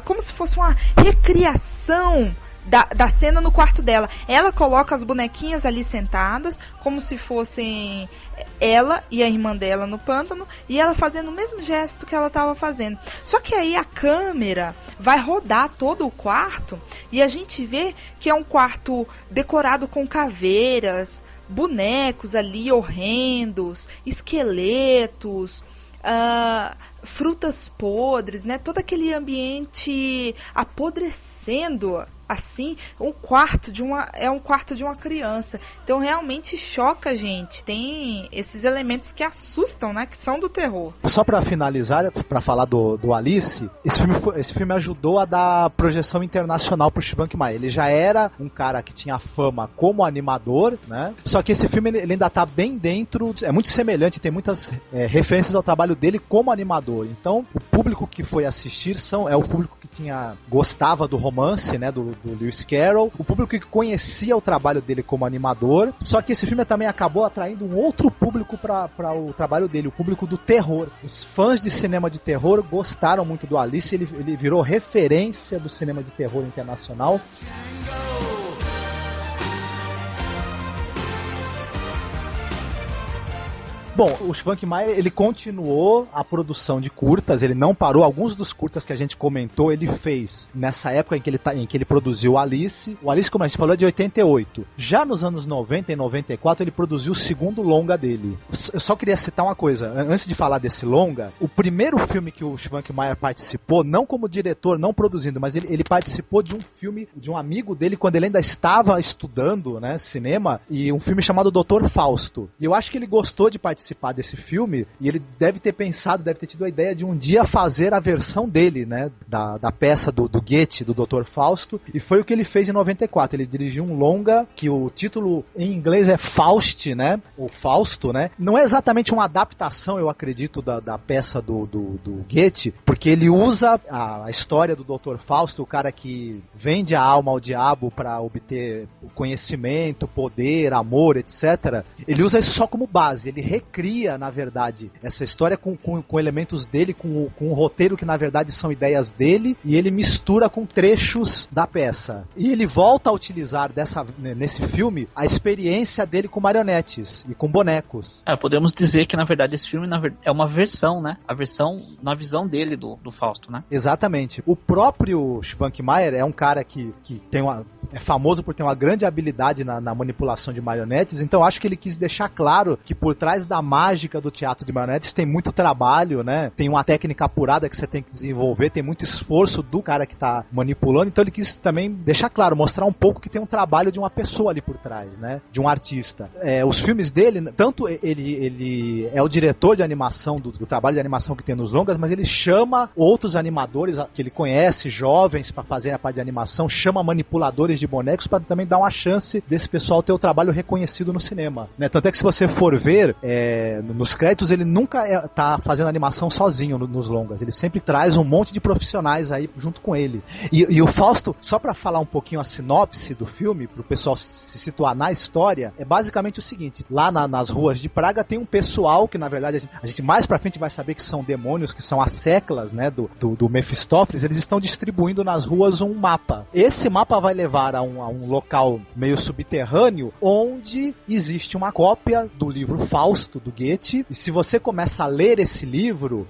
como se fosse uma recriação da cena no quarto dela. Ela coloca as bonequinhas ali sentadas, como se fossem ela e a irmã dela no pântano, e ela fazendo o mesmo gesto que ela estava fazendo. Só que aí a câmera vai rodar todo o quarto, e a gente vê que é um quarto decorado com caveiras, bonecos ali horrendos, esqueletos, frutas podres, né? Todo aquele ambiente apodrecendo, assim, um quarto de uma criança. Então realmente choca a gente. Tem esses elementos que assustam, né? Que são do terror. Só pra finalizar, pra falar do Alice, esse filme ajudou a dar projeção internacional pro Shvankmajer. Ele já era um cara que tinha fama como animador, né? Só que esse filme ele ainda tá bem dentro, é muito semelhante, tem muitas referências ao trabalho dele como animador. Então, o público que foi assistir é o público que gostava do romance, né, do Lewis Carroll, o público que conhecia o trabalho dele como animador, só que esse filme também acabou atraindo um outro público para o trabalho dele, o público do terror. Os fãs de cinema de terror gostaram muito do Alice, ele virou referência do cinema de terror internacional. Bom, o Shvankmajer, ele continuou a produção de curtas, ele não parou. Alguns dos curtas que a gente comentou, ele fez nessa época em que ele produziu Alice. O Alice, como a gente falou, é de 88. Já nos anos 90 e 94, ele produziu o segundo longa dele. Eu só queria citar uma coisa, antes de falar desse longa, o primeiro filme que o Shvankmajer participou, não como diretor, não produzindo, mas ele participou de um filme de um amigo dele, quando ele ainda estava estudando, né, cinema, e um filme chamado Dr. Fausto. E eu acho que ele gostou de participar participar desse filme, e ele deve ter tido a ideia de um dia fazer a versão dele, né, da peça do Goethe, do Dr. Fausto, e foi o que ele fez em 94. Ele dirigiu um longa, que o título em inglês é Faust, né, ou Fausto, né, não é exatamente uma adaptação, eu acredito, da peça do Goethe, porque ele usa a história do Dr. Fausto, o cara que vende a alma ao diabo para obter conhecimento, poder, amor, etc. Ele usa isso só como base, ele recria, na verdade, essa história com elementos dele, com um roteiro que na verdade são ideias dele, e ele mistura com trechos da peça. E ele volta a utilizar nesse filme a experiência dele com marionetes e com bonecos. Podemos dizer que na verdade esse filme é uma versão, né? A versão na visão dele do Fausto, né? Exatamente. O próprio Schwankmajer é um cara que é famoso por ter uma grande habilidade na manipulação de marionetes, então acho que ele quis deixar claro que por trás da mágica do teatro de marionetes tem muito trabalho, né? Tem uma técnica apurada que você tem que desenvolver, tem muito esforço do cara que está manipulando, então ele quis também deixar claro, mostrar um pouco que tem um trabalho de uma pessoa ali por trás, né? De um artista. Os filmes dele, tanto ele é o diretor de animação, do trabalho de animação que tem nos longas, mas ele chama outros animadores que ele conhece, jovens, para fazer a parte de animação, chama manipuladores de bonecos para também dar uma chance desse pessoal ter o trabalho reconhecido no cinema, né? Tanto é que se você for ver, nos créditos ele nunca tá fazendo animação sozinho nos longas, ele sempre traz um monte de profissionais aí junto com ele. E o Fausto, só para falar um pouquinho a sinopse do filme, pro pessoal se situar na história, é basicamente o seguinte: lá nas ruas de Praga tem um pessoal que na verdade a gente mais pra frente vai saber que são demônios, que são as seclas, né, do Mephistófeles. Eles estão distribuindo nas ruas um mapa. Esse mapa vai levar a um local meio subterrâneo, onde existe uma cópia do livro Fausto, do Goethe, e se você começa a ler esse livro,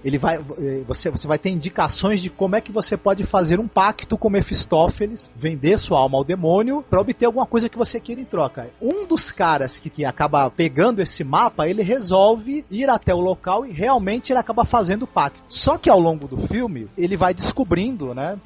você vai ter indicações de como é que você pode fazer um pacto com Mephistófeles, vender sua alma ao demônio, para obter alguma coisa que você queira em troca. Um dos caras que acaba pegando esse mapa, ele resolve ir até o local e realmente ele acaba fazendo o pacto. Só que ao longo do filme, ele vai descobrindo, né,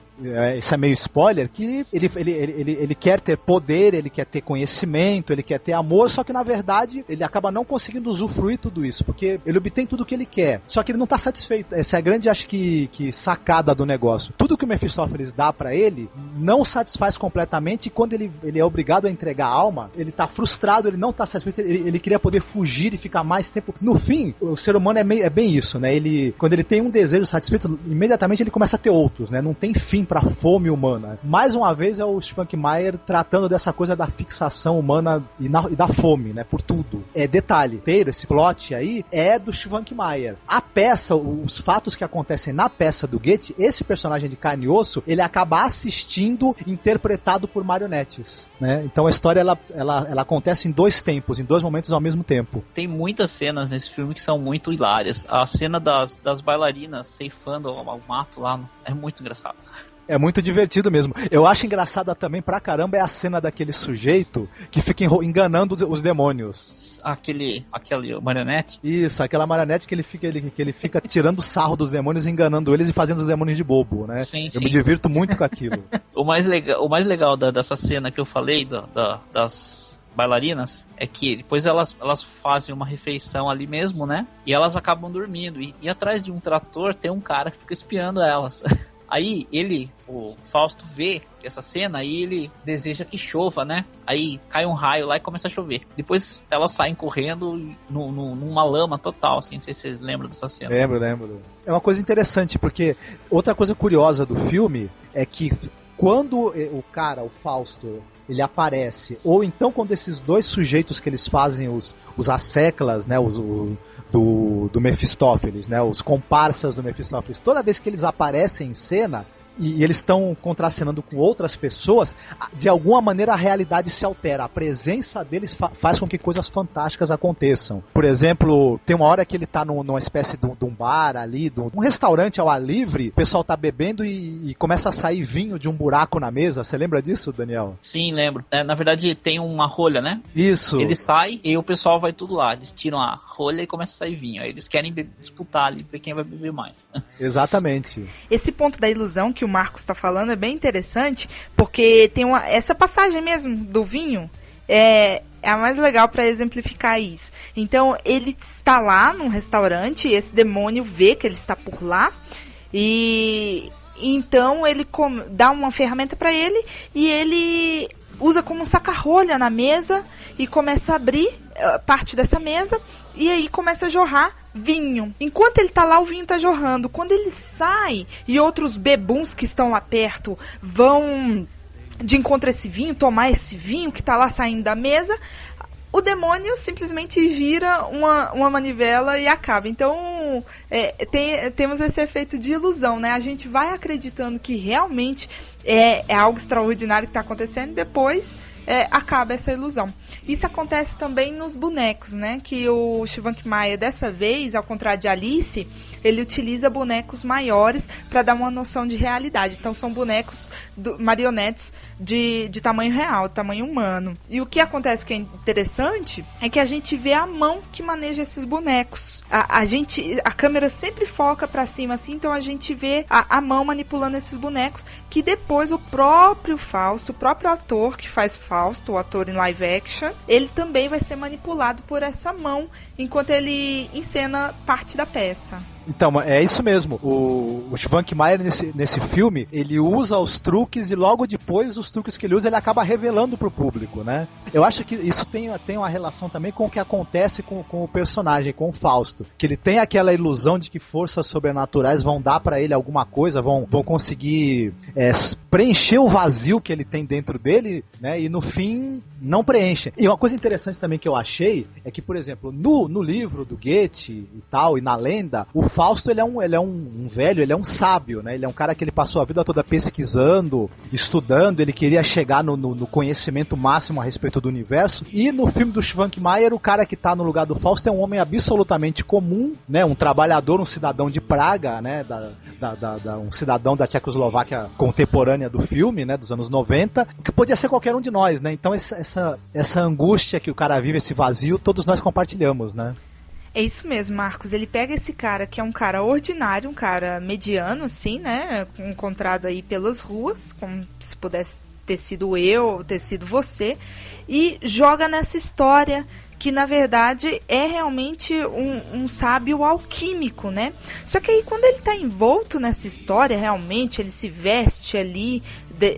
isso é meio spoiler, que ele quer ter poder, ele quer ter conhecimento, ele quer ter amor, só que na verdade ele acaba não conseguindo usufruir tudo isso, porque ele obtém tudo o que ele quer, só que ele não está satisfeito. Essa é a grande, acho que sacada do negócio. Tudo que o Mephistófeles dá pra ele não satisfaz completamente, e quando ele é obrigado a entregar a alma, ele tá frustrado, ele não tá satisfeito, ele queria poder fugir e ficar mais tempo. No fim, o ser humano é bem isso, né? Quando ele tem um desejo satisfeito, imediatamente ele começa a ter outros, né? Não tem fim pra fome humana. Mais uma vez é o Schwankmajer tratando dessa coisa da fixação humana e da fome, né? Por tudo. Detalhe, esse plot aí é do Schwankmajer. A peça, os fatos que acontecem na peça do Goethe, esse personagem de carne e osso, ele acaba assistindo, interpretado por marionetes, né? Então a história ela acontece em dois tempos, em dois momentos ao mesmo tempo. Tem muitas cenas nesse filme que são muito hilárias. A cena das bailarinas ceifando o mato lá é muito engraçado. É muito divertido mesmo. Eu acho engraçada também pra caramba é a cena daquele sujeito que fica enganando os demônios. Aquele marionete? Isso, aquela marionete que ele fica tirando sarro dos demônios, enganando eles e fazendo os demônios de bobo, né? Sim, eu me divirto muito com aquilo. O mais legal dessa cena que eu falei, das bailarinas, é que depois elas fazem uma refeição ali mesmo, né? E elas acabam dormindo. E atrás de um trator tem um cara que fica espiando elas. Aí o Fausto vê essa cena e ele deseja que chova, né? Aí cai um raio lá e começa a chover. Depois elas saem correndo numa lama total, assim. Não sei se vocês lembram dessa cena. Lembro. É uma coisa interessante, porque outra coisa curiosa do filme é que quando o Fausto, ele aparece, ou então quando esses dois sujeitos que eles fazem os asseclas, né, do Mephistófeles, né, os comparsas do Mephistófeles, toda vez que eles aparecem em cena e eles estão contracenando com outras pessoas, de alguma maneira a realidade se altera. A presença deles faz com que coisas fantásticas aconteçam. Por exemplo, tem uma hora que ele tá numa espécie de um bar ali, um restaurante ao ar livre, o pessoal tá bebendo e começa a sair vinho de um buraco na mesa. Você lembra disso, Daniel? Sim, lembro. Na verdade tem uma rolha, né? Isso. Ele sai e o pessoal vai tudo lá. Eles tiram a rolha e começa a sair vinho. Aí eles querem disputar ali pra quem vai beber mais. Exatamente. Esse ponto da ilusão que o Marcos está falando é bem interessante, porque tem essa passagem mesmo do vinho. é a mais legal para exemplificar isso. Então, ele está lá num restaurante, e esse demônio vê que ele está por lá, e então ele dá uma ferramenta para ele, e ele usa como um saca-rolha na mesa, e começa a abrir parte dessa mesa, e aí começa a jorrar vinho. Enquanto ele tá lá, o vinho tá jorrando. Quando ele sai, e outros bebuns que estão lá perto vão de encontro a esse vinho, tomar esse vinho que tá lá saindo da mesa, o demônio simplesmente gira uma manivela e acaba. Então, temos esse efeito de ilusão, né? A gente vai acreditando que realmente é algo extraordinário que está acontecendo, e depois acaba essa ilusão. Isso acontece também nos bonecos, né? Que o Schwankmajer, dessa vez, ao contrário de Alice, ele utiliza bonecos maiores para dar uma noção de realidade. Então são bonecos, marionetes de tamanho real, tamanho humano. E o que acontece que é interessante é que a gente vê a mão que maneja esses bonecos. A câmera sempre foca para cima assim, então a gente vê a mão manipulando esses bonecos, que depois o próprio Fausto, o próprio ator que faz Fausto, o ator em live action, ele também vai ser manipulado por essa mão enquanto ele encena parte da peça. Então, é isso mesmo. O Schwankmajer nesse filme, ele usa os truques, e logo depois os truques que ele usa, ele acaba revelando pro público, né? Eu acho que isso tem uma relação também com o que acontece com o personagem, com o Fausto. Que ele tem aquela ilusão de que forças sobrenaturais vão dar pra ele alguma coisa, vão conseguir preencher o vazio que ele tem dentro dele, né? E no fim, não preenche. E uma coisa interessante também que eu achei é que, por exemplo, no livro do Goethe e tal, e na lenda, o Fausto, ele é um velho, ele é um sábio, né? Ele é um cara que ele passou a vida toda pesquisando, estudando, ele queria chegar no conhecimento máximo a respeito do universo. E no filme do Schwankmajer, o cara que tá no lugar do Fausto é um homem absolutamente comum, né? Um trabalhador, um cidadão de Praga, né? Um cidadão da Tchecoslováquia contemporânea do filme, né? Dos anos 90, que podia ser qualquer um de nós, né? Então essa angústia que o cara vive, esse vazio, todos nós compartilhamos, né? É isso mesmo, Marcos. Ele pega esse cara que é um cara ordinário, um cara mediano, assim, né? Encontrado aí pelas ruas, como se pudesse ter sido eu, ter sido você, e joga nessa história que, na verdade, é realmente um sábio alquímico, né? Só que aí, quando ele está envolto nessa história, realmente, ele se veste ali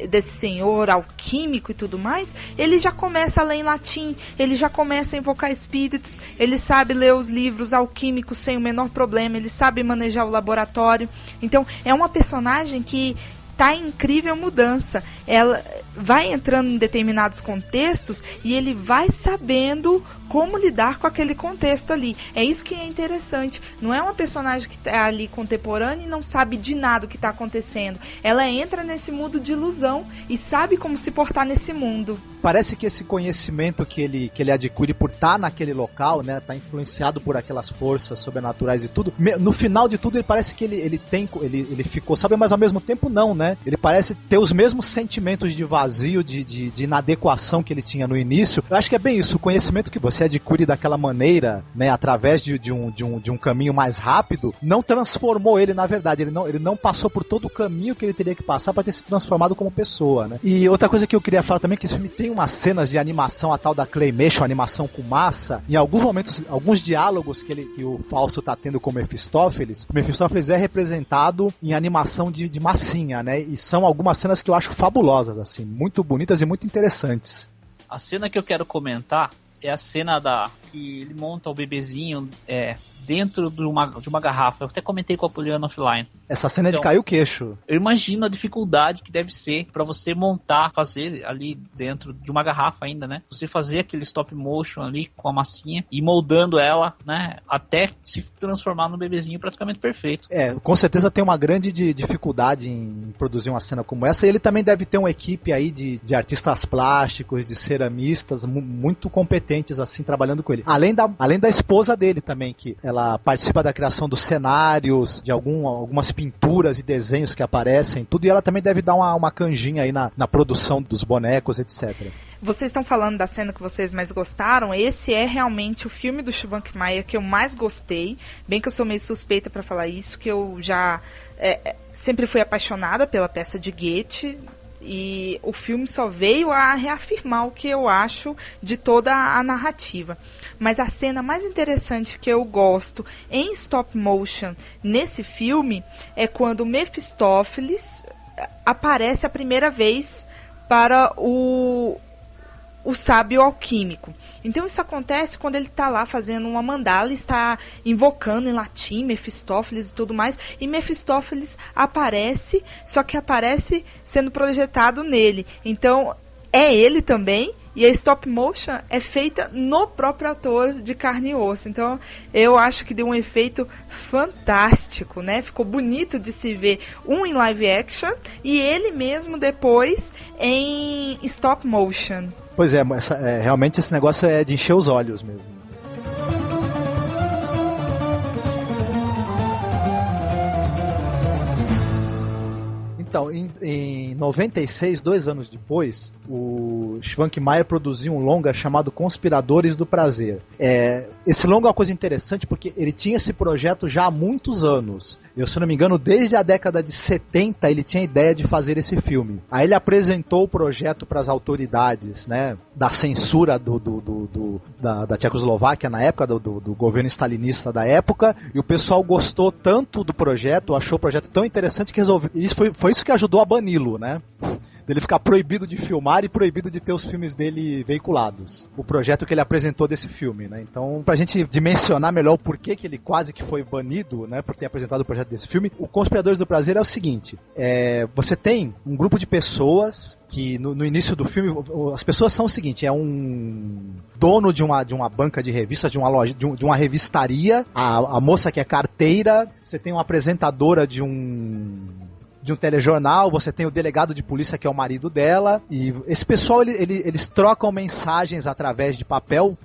desse senhor alquímico e tudo mais, ele já começa a ler em latim, ele já começa a invocar espíritos, ele sabe ler os livros alquímicos sem o menor problema, ele sabe manejar o laboratório. Então, é uma personagem que está em incrível mudança. Ela vai entrando em determinados contextos e ele vai sabendo como lidar com aquele contexto ali. É isso que é interessante. Não é uma personagem que está ali contemporânea e não sabe de nada o que está acontecendo. Ela entra nesse mundo de ilusão e sabe como se portar nesse mundo. Parece que esse conhecimento que ele adquire por estar naquele local, né, tá influenciado por aquelas forças sobrenaturais e tudo. No final de tudo, ele parece que ele ficou, sabe, mas ao mesmo tempo não, né? Ele parece ter os mesmos sentimentos de vazio, de inadequação que ele tinha no início. Eu acho que é bem isso, o conhecimento que você adquire daquela maneira, né, através de um caminho mais rápido, não transformou ele, na verdade. Ele não passou por todo o caminho que ele teria que passar para ter se transformado como pessoa, né? E outra coisa que eu queria falar também é que esse filme tem umas cenas de animação, a tal da Claymation, animação com massa. Em alguns momentos, alguns diálogos que o Fausto tá tendo com o Mephistófeles é representado em animação de massinha, né? E são algumas cenas que eu acho fabulosas, assim, muito bonitas e muito interessantes. A cena que eu quero comentar é a cena que ele monta o bebezinho dentro de uma garrafa. Eu até comentei com a Poliana offline. Essa cena é de cair o queixo. Eu imagino a dificuldade que deve ser para você fazer ali dentro de uma garrafa ainda, né? Você fazer aquele stop motion ali com a massinha e moldando ela, né? Até se transformar num bebezinho praticamente perfeito. Com certeza tem uma grande dificuldade em produzir uma cena como essa. E ele também deve ter uma equipe aí de artistas plásticos, de ceramistas muito competentes, assim, trabalhando com ele. Além da esposa dele também, que ela participa da criação dos cenários, de algumas pinturas e desenhos que aparecem, tudo, e ela também deve dar uma canjinha aí na produção dos bonecos, etc. Vocês estão falando da cena que vocês mais gostaram. Esse é realmente o filme do Schwankmajer que eu mais gostei. Bem que eu sou meio suspeita para falar isso, que eu já sempre fui apaixonada pela peça de Goethe. E o filme só veio a reafirmar o que eu acho de toda a narrativa. Mas a cena mais interessante que eu gosto em stop motion nesse filme é quando Mephistófeles aparece a primeira vez para o sábio alquímico. Então isso acontece quando ele está lá fazendo uma mandala, está invocando em latim Mephistófeles e tudo mais, e Mephistófeles aparece, só que aparece sendo projetado nele. Então é ele também, e a stop motion é feita no próprio ator de carne e osso. Então eu acho que deu um efeito fantástico, né? Ficou bonito de se ver em live action e ele mesmo depois em stop motion. Pois é, realmente esse negócio é de encher os olhos mesmo. Então, em 96, 2 anos depois, o Schwankmajer produziu um longa chamado Conspiradores do Prazer. Esse longa é uma coisa interessante porque ele tinha esse projeto já há muitos anos. Eu, se não me engano, desde a década de 70 ele tinha a ideia de fazer esse filme. Aí ele apresentou o projeto para as autoridades, né, da censura da Tchecoslováquia na época, do governo stalinista da época, e o pessoal gostou tanto do projeto, achou o projeto tão interessante que resolveu. E foi isso que ajudou a bani-lo, né? Dele ficar proibido de filmar e proibido de ter os filmes dele veiculados. O projeto que ele apresentou desse filme, né? Então, pra gente dimensionar melhor o porquê que ele quase que foi banido, né, por ter apresentado o projeto desse filme, o Conspiradores do Prazer é o seguinte: você tem um grupo de pessoas que no início do filme, as pessoas são o seguinte: é um dono de uma banca de revistas, de uma loja, de uma revistaria, a moça que é carteira, você tem uma apresentadora de um telejornal, você tem o delegado de polícia que é o marido dela, e esse pessoal eles trocam mensagens através de papel,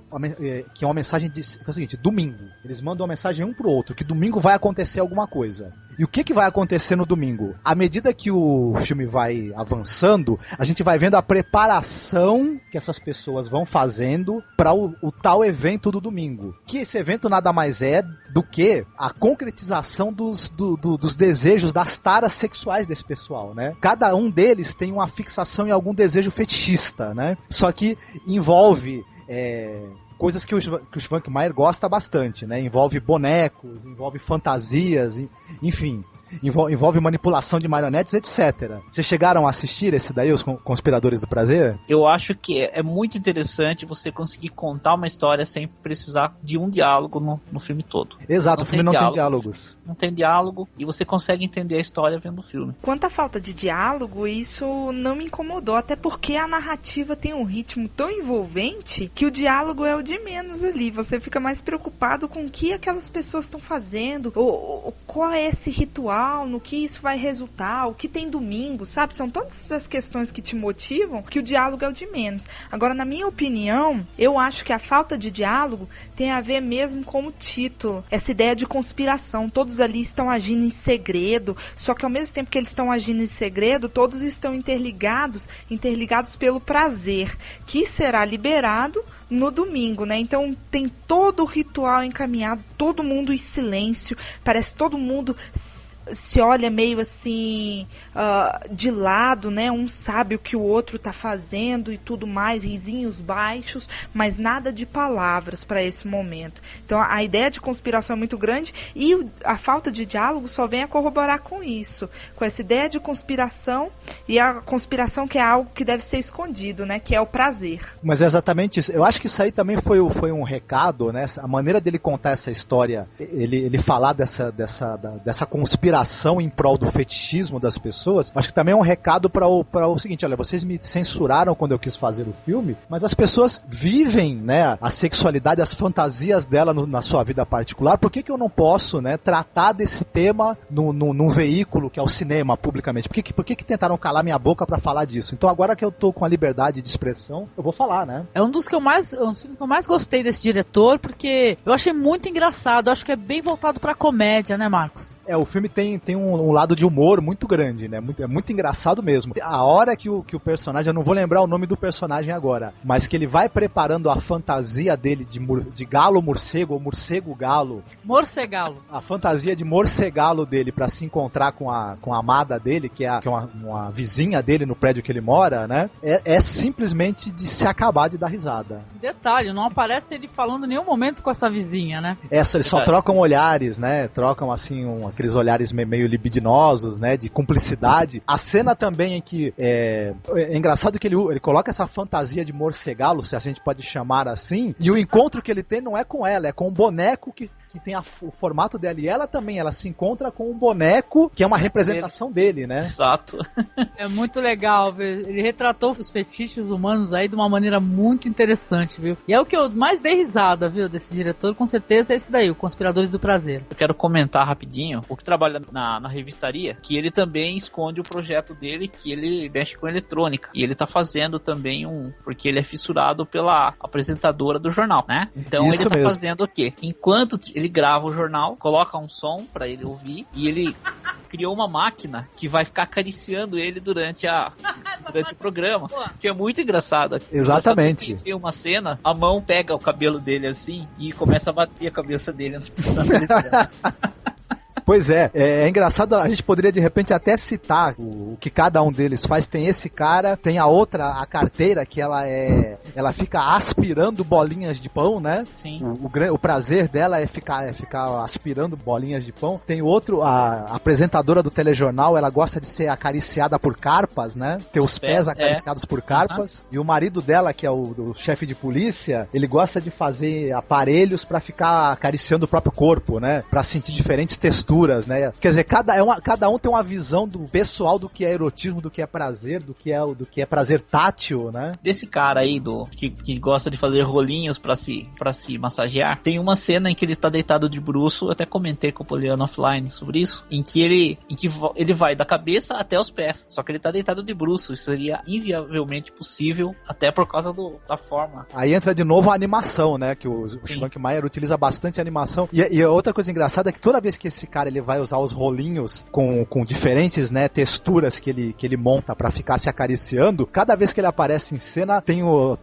que é uma mensagem que é o seguinte: domingo, eles mandam uma mensagem um pro outro, que domingo vai acontecer alguma coisa. E o que vai acontecer no domingo? À medida que o filme vai avançando, a gente vai vendo a preparação que essas pessoas vão fazendo para o tal evento do domingo. Que esse evento nada mais é do que a concretização dos desejos, das taras sexuais desse pessoal, né? Cada um deles tem uma fixação em algum desejo fetichista, né? Só que envolve coisas que o Schwankmajer gosta bastante, né? Envolve bonecos, envolve fantasias, enfim, envolve manipulação de marionetes, etc. Vocês chegaram a assistir esse daí, os Conspiradores do Prazer? Eu acho que é muito interessante você conseguir contar uma história sem precisar de um diálogo no filme todo. Exato, o filme não tem diálogos. Não tem diálogo e você consegue entender a história vendo o filme. Quanto à falta de diálogo, isso não me incomodou, até porque a narrativa tem um ritmo tão envolvente que o diálogo é o de menos ali. Você fica mais preocupado com o que aquelas pessoas estão fazendo, qual é esse ritual, no que isso vai resultar, o que tem domingo, sabe? São todas as questões que te motivam que o diálogo é o de menos. Agora, na minha opinião, eu acho que a falta de diálogo tem a ver mesmo com o título, essa ideia de conspiração. Todos ali estão agindo em segredo, só que ao mesmo tempo que eles estão agindo em segredo, todos estão interligados pelo prazer, que será liberado no domingo, né? Então tem todo o ritual encaminhado, todo mundo em silêncio, parece todo mundo se olha meio assim de lado, né? Um sabe o que o outro tá fazendo e tudo mais, risinhos baixos, mas nada de palavras para esse momento. Então a ideia de conspiração é muito grande e a falta de diálogo só vem a corroborar com isso, com essa ideia de conspiração, e a conspiração que é algo que deve ser escondido, né? Que é o prazer. Mas é exatamente isso. Eu acho que isso aí também foi um recado, né? A maneira dele contar essa história, ele falar dessa conspiração em prol do fetichismo das pessoas, acho que também é um recado para o seguinte: olha, vocês me censuraram quando eu quis fazer o filme, mas as pessoas vivem, né, a sexualidade, as fantasias dela na sua vida particular. Por que eu não posso, né, tratar desse tema num veículo que é o cinema, publicamente? Por que tentaram calar minha boca para falar disso? Então agora que eu tô com a liberdade de expressão, eu vou falar, né? É um dos que eu mais gostei desse diretor, porque eu achei muito engraçado. Eu acho que é bem voltado pra comédia, né, Marcos? O filme tem tem um lado de humor muito grande, né? É muito engraçado mesmo. A hora que o personagem, eu não vou lembrar o nome do personagem agora, mas que ele vai preparando a fantasia dele de galo morcego ou morcego galo. Morcegalo. A fantasia de morcegalo dele pra se encontrar com a amada dele, que é uma vizinha dele no prédio que ele mora, né? É simplesmente de se acabar de dar risada. Detalhe, não aparece ele falando em nenhum momento com essa vizinha, né? Eles só trocam olhares, né? Trocam assim aqueles olhares meio libidinosos, né? De cumplicidade. A cena também em que é engraçado que ele coloca essa fantasia de morcegalo, se a gente pode chamar assim, e o encontro que ele tem não é com ela, é com um boneco que tem o formato dela, e ela também, ela se encontra com um boneco que é uma representação dele, né? Exato. É muito legal, viu? Ele retratou os fetiches humanos aí de uma maneira muito interessante, viu? E é o que eu mais dei risada, viu, desse diretor, com certeza é esse daí, o Conspiradores do Prazer. Eu quero comentar rapidinho, o que trabalha na revistaria, que ele também esconde o projeto dele, que ele mexe com eletrônica, e ele tá fazendo também porque ele é fissurado pela apresentadora do jornal, né? Então Isso ele tá mesmo. fazendo o quê? Enquanto ele grava o jornal, coloca um som pra ele ouvir, e ele criou uma máquina que vai ficar acariciando ele durante o programa, que é muito engraçado. Exatamente. Tem uma cena, a mão pega o cabelo dele assim e começa a bater a cabeça dele na televisão. Pois é engraçado, a gente poderia de repente até citar o que cada um deles faz. Tem esse cara, tem a outra, a carteira, que ela fica aspirando bolinhas de pão, né? Sim. O prazer dela é ficar aspirando bolinhas de pão. Tem outro, a apresentadora do telejornal, ela gosta de ser acariciada por carpas, né? Ter os pés acariciados por carpas. E o marido dela, que é o chefe de polícia, ele gosta de fazer aparelhos pra ficar acariciando o próprio corpo, né? Pra sentir diferentes texturas, né? Quer dizer, cada um tem uma visão do pessoal do que é erotismo, do que é prazer, do que é prazer tátil, né? Desse cara aí que gosta de fazer rolinhos pra se massagear, tem uma cena em que ele está deitado de bruço, eu até comentei com o Poliana offline sobre isso, em que ele vai da cabeça até os pés, só que ele tá deitado de bruço. Isso seria inviavelmente possível, até por causa da forma. Aí entra de novo a animação, né? Que o Schwankmajer utiliza bastante animação. E a outra coisa engraçada é que toda vez que esse cara ele vai usar os rolinhos com diferentes, né, texturas que ele monta pra ficar se acariciando, cada vez que ele aparece em cena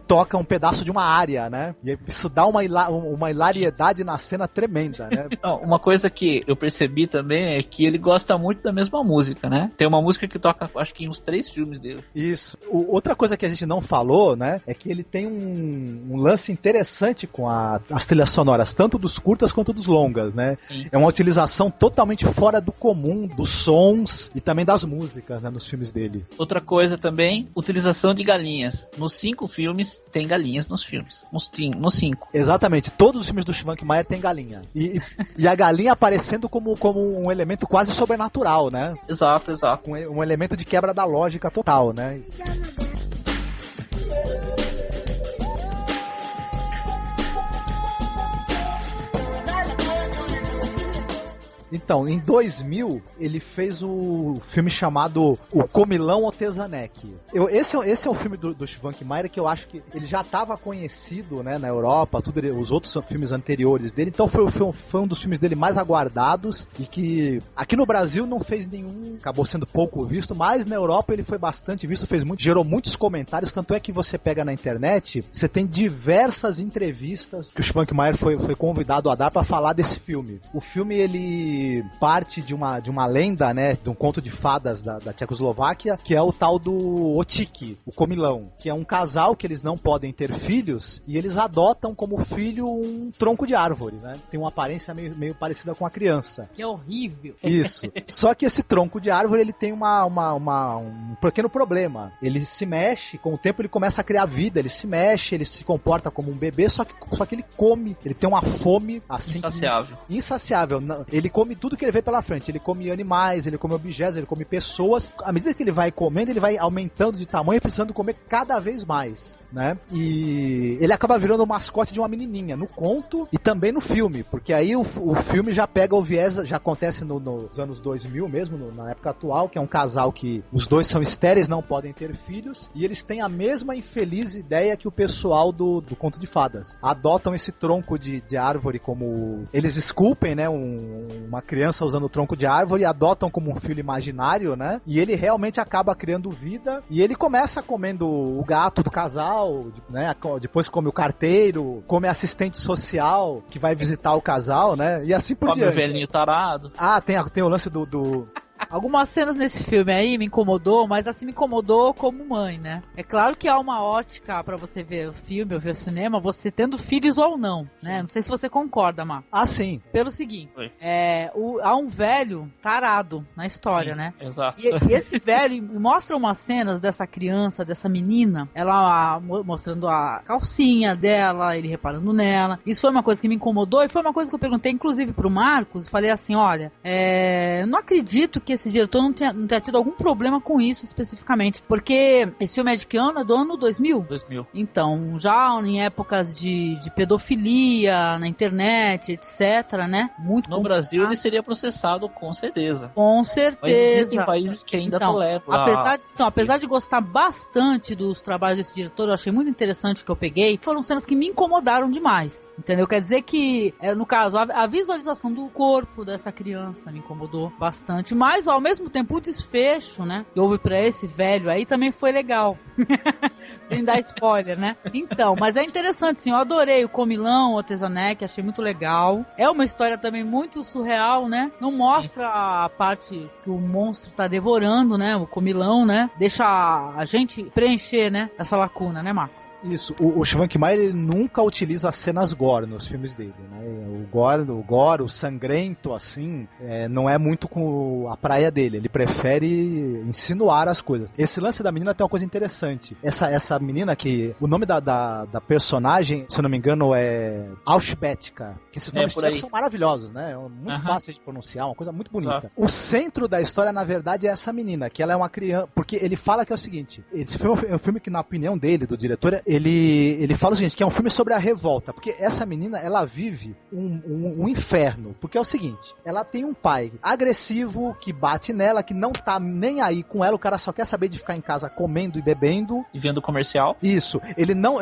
toca um pedaço de uma área, né? E isso dá uma hilariedade na cena tremenda, né? Uma coisa que eu percebi também é que ele gosta muito da mesma música, né? Tem uma música que toca, acho que em uns 3 filmes dele. Isso. Outra coisa que a gente não falou, né, é que ele tem um lance interessante com as trilhas sonoras, tanto dos curtas quanto dos longas, né? Sim. É uma utilização totalmente fora do comum, dos sons e também das músicas, né, nos filmes dele. Outra coisa também, utilização de galinhas. Nos 5 filmes, tem galinhas nos filmes. Nos 5. Exatamente. Todos os filmes do Schwankmajer tem galinha. E a galinha aparecendo como um elemento quase sobrenatural, né? Exato. Um elemento de quebra da lógica total, né? Então, em 2000, ele fez o filme chamado O Comilão Otesanek. Esse é o filme do Schwankmajer que eu acho que ele já estava conhecido, né, na Europa, os outros filmes anteriores dele, então foi um dos filmes dele mais aguardados e que aqui no Brasil não fez nenhum, acabou sendo pouco visto, mas na Europa ele foi bastante visto, gerou muitos comentários, tanto é que você pega na internet, você tem diversas entrevistas que o Schwankmajer foi convidado a dar para falar desse filme. O filme, ele parte de uma lenda, né, de um conto de fadas da Tchecoslováquia, que é o tal do Otiki, o comilão, que é um casal que eles não podem ter filhos e eles adotam como filho um tronco de árvore, né? Tem uma aparência meio parecida com a criança. Que horrível. Isso. Só que esse tronco de árvore, ele tem um pequeno problema. Ele se mexe, com o tempo ele começa a criar vida, ele se mexe, ele se comporta como um bebê, só que ele come, ele tem uma fome assim insaciável. Ele come tudo que ele vê pela frente. Ele come animais, ele come objetos, ele come pessoas. À medida que ele vai comendo, ele vai aumentando de tamanho e precisando comer cada vez mais, né? E ele acaba virando o mascote de uma menininha no conto e também no filme, porque aí o filme já pega o viés, já acontece nos anos 2000 mesmo, na época atual, que é um casal que os dois são estéreis, não podem ter filhos, e eles têm a mesma infeliz ideia que o pessoal do conto de fadas. Adotam esse tronco de árvore como eles esculpem, né, uma criança criança usando o tronco de árvore e adotam como um filho imaginário, né? E ele realmente acaba criando vida e ele começa comendo o gato do casal, né? Depois come o carteiro, come a assistente social que vai visitar o casal, né? E assim por diante. O velhinho tarado. Ah, tem o lance do... Algumas cenas nesse filme aí me incomodou, mas assim me incomodou como mãe, né? É claro que há uma ótica pra você ver o filme ou ver o cinema, você tendo filhos ou não, né? Não sei se você concorda, Mar. Ah, sim. Pelo seguinte, há um velho tarado na história, Sim, né? Exato. E esse velho mostra umas cenas dessa criança, dessa menina, ela mostrando a calcinha dela, ele reparando nela. Isso foi uma coisa que me incomodou e foi uma coisa que eu perguntei inclusive pro Marcos, falei assim, olha, eu não acredito que esse diretor não tenha tido algum problema com isso especificamente, porque esse filme é de que ano? É do ano 2000? 2000. Então, já em épocas de pedofilia na internet, etc, né? Muito No Brasil ele seria processado com certeza. Com certeza. Mas existem países que ainda toleram. Apesar de gostar bastante dos trabalhos desse diretor, eu achei muito interessante que eu peguei, foram cenas que me incomodaram demais, entendeu? Quer dizer que, no caso, a visualização do corpo dessa criança me incomodou bastante, mas ao mesmo tempo o desfecho, né, que houve pra esse velho aí também foi legal. Sem dar spoiler, né? Então, mas é interessante, sim, eu adorei o Comilão, o Tezanek, achei muito legal. É uma história também muito surreal, né? Não mostra a parte que o monstro tá devorando, né? O Comilão, né? Deixa a gente preencher, né? Essa lacuna, né, Marcos? Isso, o Schwankmajer ele nunca utiliza cenas gore nos filmes dele, né? O gore, o sangrento, assim, não é muito com a praia dele. Ele prefere insinuar as coisas. Esse lance da menina tem uma coisa interessante. Essa menina que... O nome da personagem, se eu não me engano, é Auschbetka. Que esses nomes são maravilhosos, né? Muito fáceis de pronunciar, uma coisa muito bonita. Exato. O centro da história, na verdade, é essa menina, que ela é uma criança... Porque ele fala que é o seguinte, esse filme é um filme que, na opinião dele, do diretor, ele fala o seguinte, que é um filme sobre a revolta. Porque essa menina, ela vive um inferno. Porque é o seguinte, ela tem um pai agressivo, que bate nela, que não tá nem aí com ela, o cara só quer saber de ficar em casa comendo e bebendo. E vendo comercial. Isso. Ele não...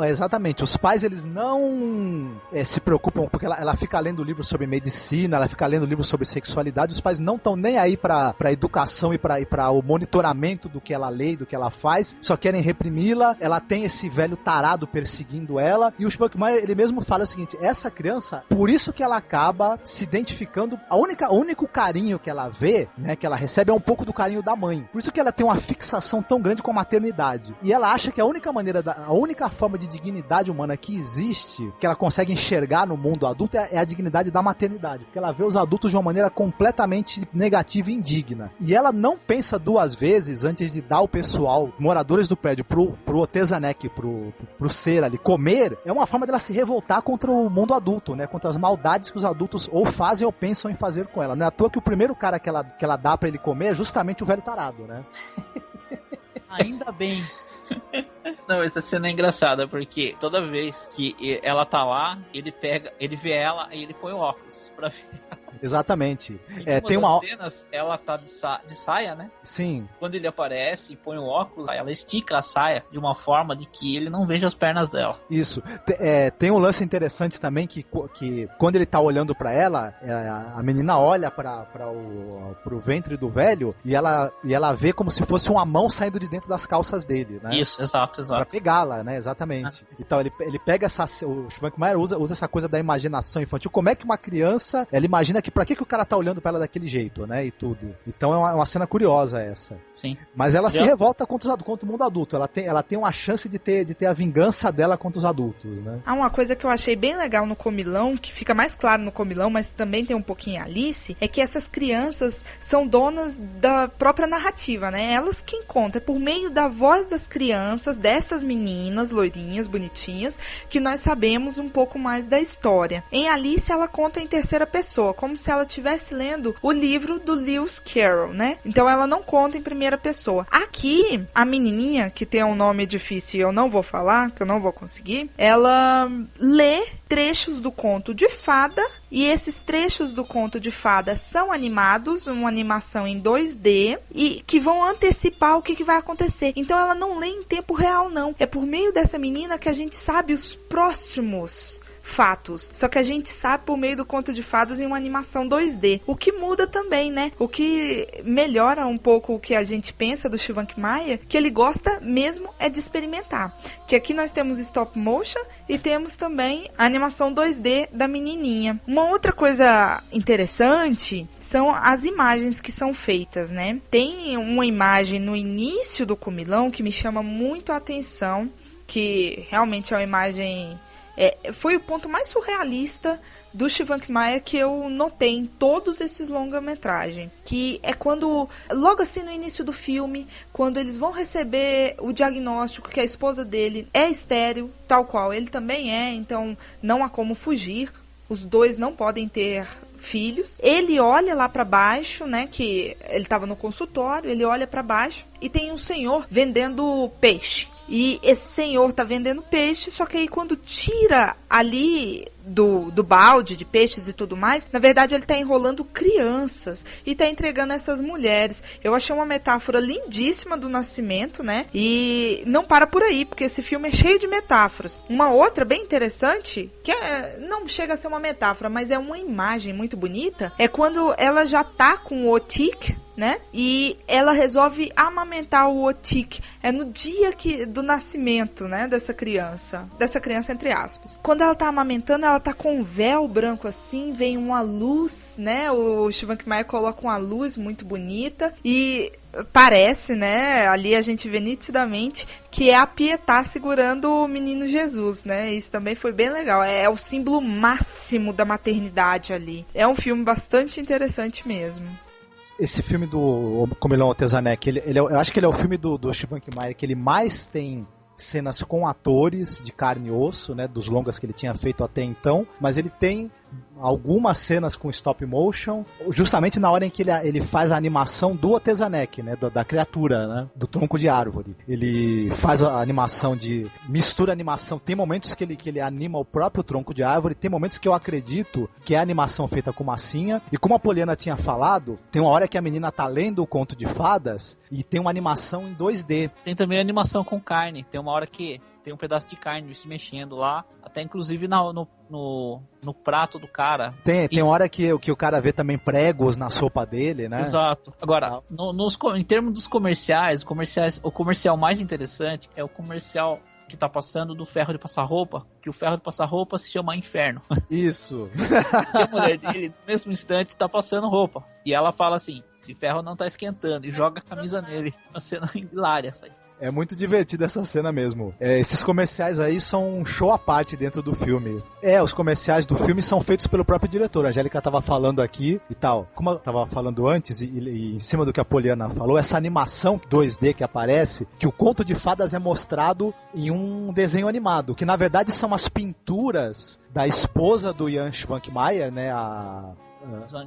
Exatamente. Os pais, eles não se preocupam, porque ela fica lendo livros sobre medicina, ela fica lendo livros sobre sexualidade, os pais não estão nem aí pra educação e pra o monitoramento do que ela lê e do que ela faz, só querem reprimi-la. Ela tem esse velho tarado perseguindo ela, e o Schwankmajer, ele mesmo fala o seguinte, essa criança, por isso que ela acaba se identificando, o único carinho que ela vê, né, que ela recebe é um pouco do carinho da mãe, por isso que ela tem uma fixação tão grande com a maternidade, e ela acha que a única forma de dignidade humana que existe, que ela consegue enxergar no mundo adulto, é a dignidade da maternidade, porque ela vê os adultos de uma maneira completamente negativa e indigna, e ela não pensa duas vezes antes de dar o pessoal, moradores do prédio, pro Tezanek, pro ser ali, comer, é uma forma dela se revoltar contra o mundo adulto, né, contra as maldades que os adultos ou fazem ou pensam em fazer com ela. Não é à toa que o primeiro cara que ela dá pra ele comer é justamente o velho tarado, né? Ainda bem. Não, essa cena é engraçada, porque toda vez que ela tá lá, ele vê ela e ele põe o óculos pra ver. Exatamente. Tem uma cenas, ela tá de saia, né? Sim. Quando ele aparece e põe o óculos, ela estica a saia de uma forma de que ele não veja as pernas dela. Isso. Tem um lance interessante também que quando ele tá olhando pra ela, a menina olha pro ventre do velho e ela vê como se fosse uma mão saindo de dentro das calças dele, né? Isso, exato. Pra pegá-la, né? Exatamente. Então ele pega o Schwankmajer usa essa coisa da imaginação infantil. Como é que uma criança, ela imagina que pra que o cara tá olhando pra ela daquele jeito, né? E tudo. Então é uma cena curiosa essa. Sim. Mas ela se revolta contra o mundo adulto. Ela tem uma chance de ter a vingança dela contra os adultos, né? Há uma coisa que eu achei bem legal no Comilão, que fica mais claro no Comilão, mas também tem um pouquinho em Alice, é que essas crianças são donas da própria narrativa, né? Elas que encontram, é por meio da voz das crianças, dessas meninas loirinhas, bonitinhas, que nós sabemos um pouco mais da história. Em Alice, ela conta em terceira pessoa, como se ela estivesse lendo o livro do Lewis Carroll, né? Então ela não conta em primeira pessoa. Aqui, a menininha, que tem um nome difícil e eu não vou falar, que eu não vou conseguir, ela lê trechos do conto de fada, e esses trechos do conto de fada são animados, uma animação em 2D, e que vão antecipar o que vai acontecer. Então ela não lê em tempo real, não. É por meio dessa menina que a gente sabe os próximos fatos. Só que a gente sabe por meio do conto de fadas em uma animação 2D. O que muda também, né? O que melhora um pouco o que a gente pensa do Shavankmaia, que ele gosta mesmo é de experimentar. Que aqui nós temos stop motion e temos também a animação 2D da menininha. Uma outra coisa interessante são as imagens que são feitas, né? Tem uma imagem no início do Comilão que me chama muito a atenção, que realmente é uma imagem... foi o ponto mais surrealista do Shavankmaia que eu notei em todos esses longa-metragem, que é quando, logo assim no início do filme, quando eles vão receber o diagnóstico que a esposa dele é estéril, tal qual ele também é, então não há como fugir, os dois não podem ter filhos. Ele olha lá para baixo, né, que ele estava no consultório, ele olha para baixo e tem um senhor vendendo peixe. E esse senhor tá vendendo peixe, só que aí quando tira ali do balde de peixes e tudo mais, na verdade ele tá enrolando crianças e tá entregando essas mulheres. Eu achei uma metáfora lindíssima do nascimento, né? E não para por aí, porque esse filme é cheio de metáforas. Uma outra bem interessante, que não chega a ser uma metáfora, mas é uma imagem muito bonita, é quando ela já tá com o otique, né? E ela resolve amamentar o otique. É no dia do nascimento, né? Dessa criança entre aspas. Quando ela tá amamentando, ela tá com um véu branco assim, vem uma luz, né? O Shavankmaia coloca uma luz muito bonita e parece, né? Ali a gente vê nitidamente que é a Pietá segurando o menino Jesus, né? Isso também foi bem legal. É o símbolo máximo da maternidade ali. É um filme bastante interessante mesmo. Esse filme do Comilão Otezanek, eu acho que ele é o filme do Shavankmaia que ele mais tem cenas com atores de carne e osso, né, dos longas que ele tinha feito até então, mas ele tem algumas cenas com stop motion, justamente na hora em que ele faz a animação do Otezanek, né, da criatura, né, do tronco de árvore. Ele faz a animação mistura a animação, tem momentos que ele anima o próprio tronco de árvore, tem momentos que eu acredito que é a animação feita com massinha, e como a Poliana tinha falado, tem uma hora que a menina tá lendo o conto de fadas e tem uma animação em 2D. Tem também a animação com carne, tem uma hora que tem um pedaço de carne se mexendo lá, até inclusive no prato do cara. Tem hora que o cara vê também pregos na sopa dele, né? Exato. Agora, em termos dos comerciais, o comercial mais interessante é o comercial que tá passando do ferro de passar roupa, que o ferro de passar roupa se chama Inferno. Isso. E a mulher dele, no mesmo instante, tá passando roupa. E ela fala assim, esse ferro não tá esquentando, e joga a camisa nele. Uma cena hilária essa aí. É muito divertida essa cena mesmo. Esses comerciais aí são um show à parte dentro do filme. Os comerciais do filme são feitos pelo próprio diretor. A Angélica tava falando aqui e tal. Como eu tava falando antes, e em cima do que a Poliana falou, essa animação 2D que aparece, que o conto de fadas é mostrado em um desenho animado, que na verdade são as pinturas da esposa do Jan Shavankmaia, né? A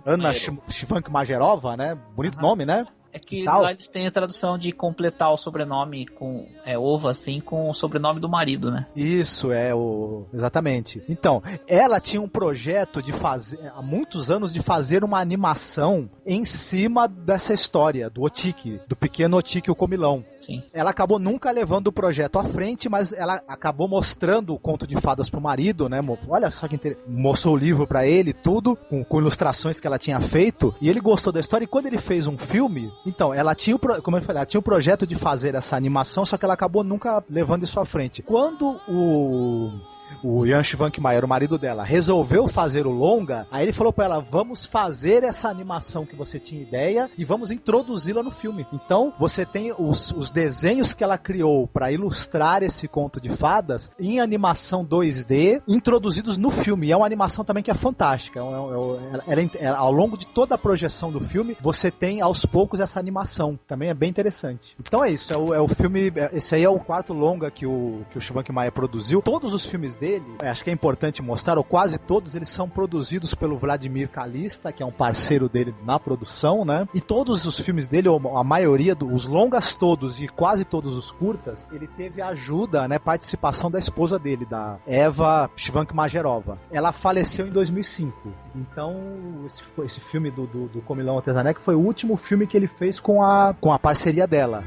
Anna Shvankmajerova, né? Bonito nome, né? É que lá eles têm a tradução de completar o sobrenome com ovo assim com o sobrenome do marido, né? Isso, exatamente. Então, ela tinha um projeto de fazer, há muitos anos, de fazer uma animação em cima dessa história, do Otique, do pequeno Otique, o Comilão. Sim. Ela acabou nunca levando o projeto à frente, mas ela acabou mostrando o conto de fadas pro marido, né? Olha só que interessante. Mostrou o livro pra ele, tudo, com ilustrações que ela tinha feito, e ele gostou da história, e quando ele fez um filme... Então, ela tinha, como eu falei, ela tinha o projeto de fazer essa animação, só que ela acabou nunca levando isso à frente. Quando o Jan Shvankmaia, o marido dela, resolveu fazer o longa, aí ele falou pra ela, vamos fazer essa animação que você tinha ideia e vamos introduzi-la no filme. Então, você tem os desenhos que ela criou para ilustrar esse conto de fadas em animação 2D, introduzidos no filme. E é uma animação também que é fantástica. Ao longo de toda a projeção do filme, você tem aos poucos essa animação. Também é bem interessante. Então é isso, é o filme, esse aí é o quarto longa que o Shvankmaia produziu. Todos os filmes dele, acho que é importante mostrar, ou quase todos, eles são produzidos pelo Vladimir Kalista, que é um parceiro dele na produção, né? E todos os filmes dele, ou a maioria, os longas todos e quase todos os curtas, ele teve ajuda, né, participação da esposa dele, da Eva Shvankmajerova. Ela faleceu em 2005. Então, esse filme do Comilão Otezanek foi o último filme que ele fez com a parceria dela.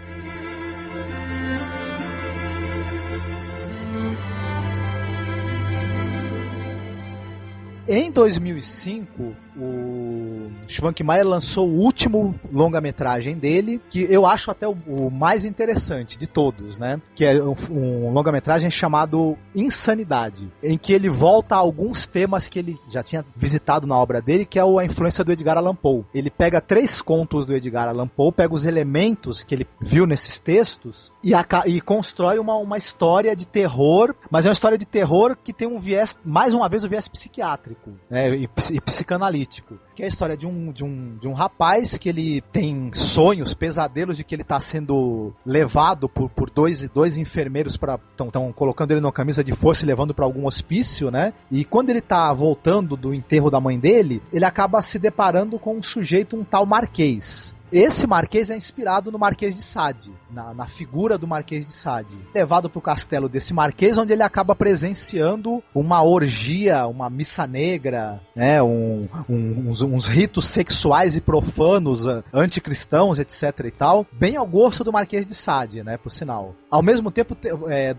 Em 2005, o Schwankmajer lançou o último longa-metragem dele, que eu acho até o mais interessante de todos, né? Que é um longa-metragem chamado Insanidade, em que ele volta a alguns temas que ele já tinha visitado na obra dele, que é a influência do Edgar Allan Poe. Ele pega 3 contos do Edgar Allan Poe, pega os elementos que ele viu nesses textos e constrói uma história de terror, mas é uma história de terror que tem um viés, mais uma vez, o viés psiquiátrico, né, e psicanalítico. Que é a história de um rapaz que ele tem sonhos, pesadelos de que ele está sendo levado por dois enfermeiros estão colocando ele numa camisa de força e levando para algum hospício, né? E quando ele está voltando do enterro da mãe dele, ele acaba se deparando com um sujeito, um tal Marquês. Esse Marquês é inspirado no Marquês de Sade, na figura do Marquês de Sade. Levado para o castelo desse Marquês, onde ele acaba presenciando uma orgia, uma missa negra, né, uns ritos sexuais e profanos, anticristãos, etc. e tal, bem ao gosto do Marquês de Sade, né, por sinal. Ao mesmo tempo,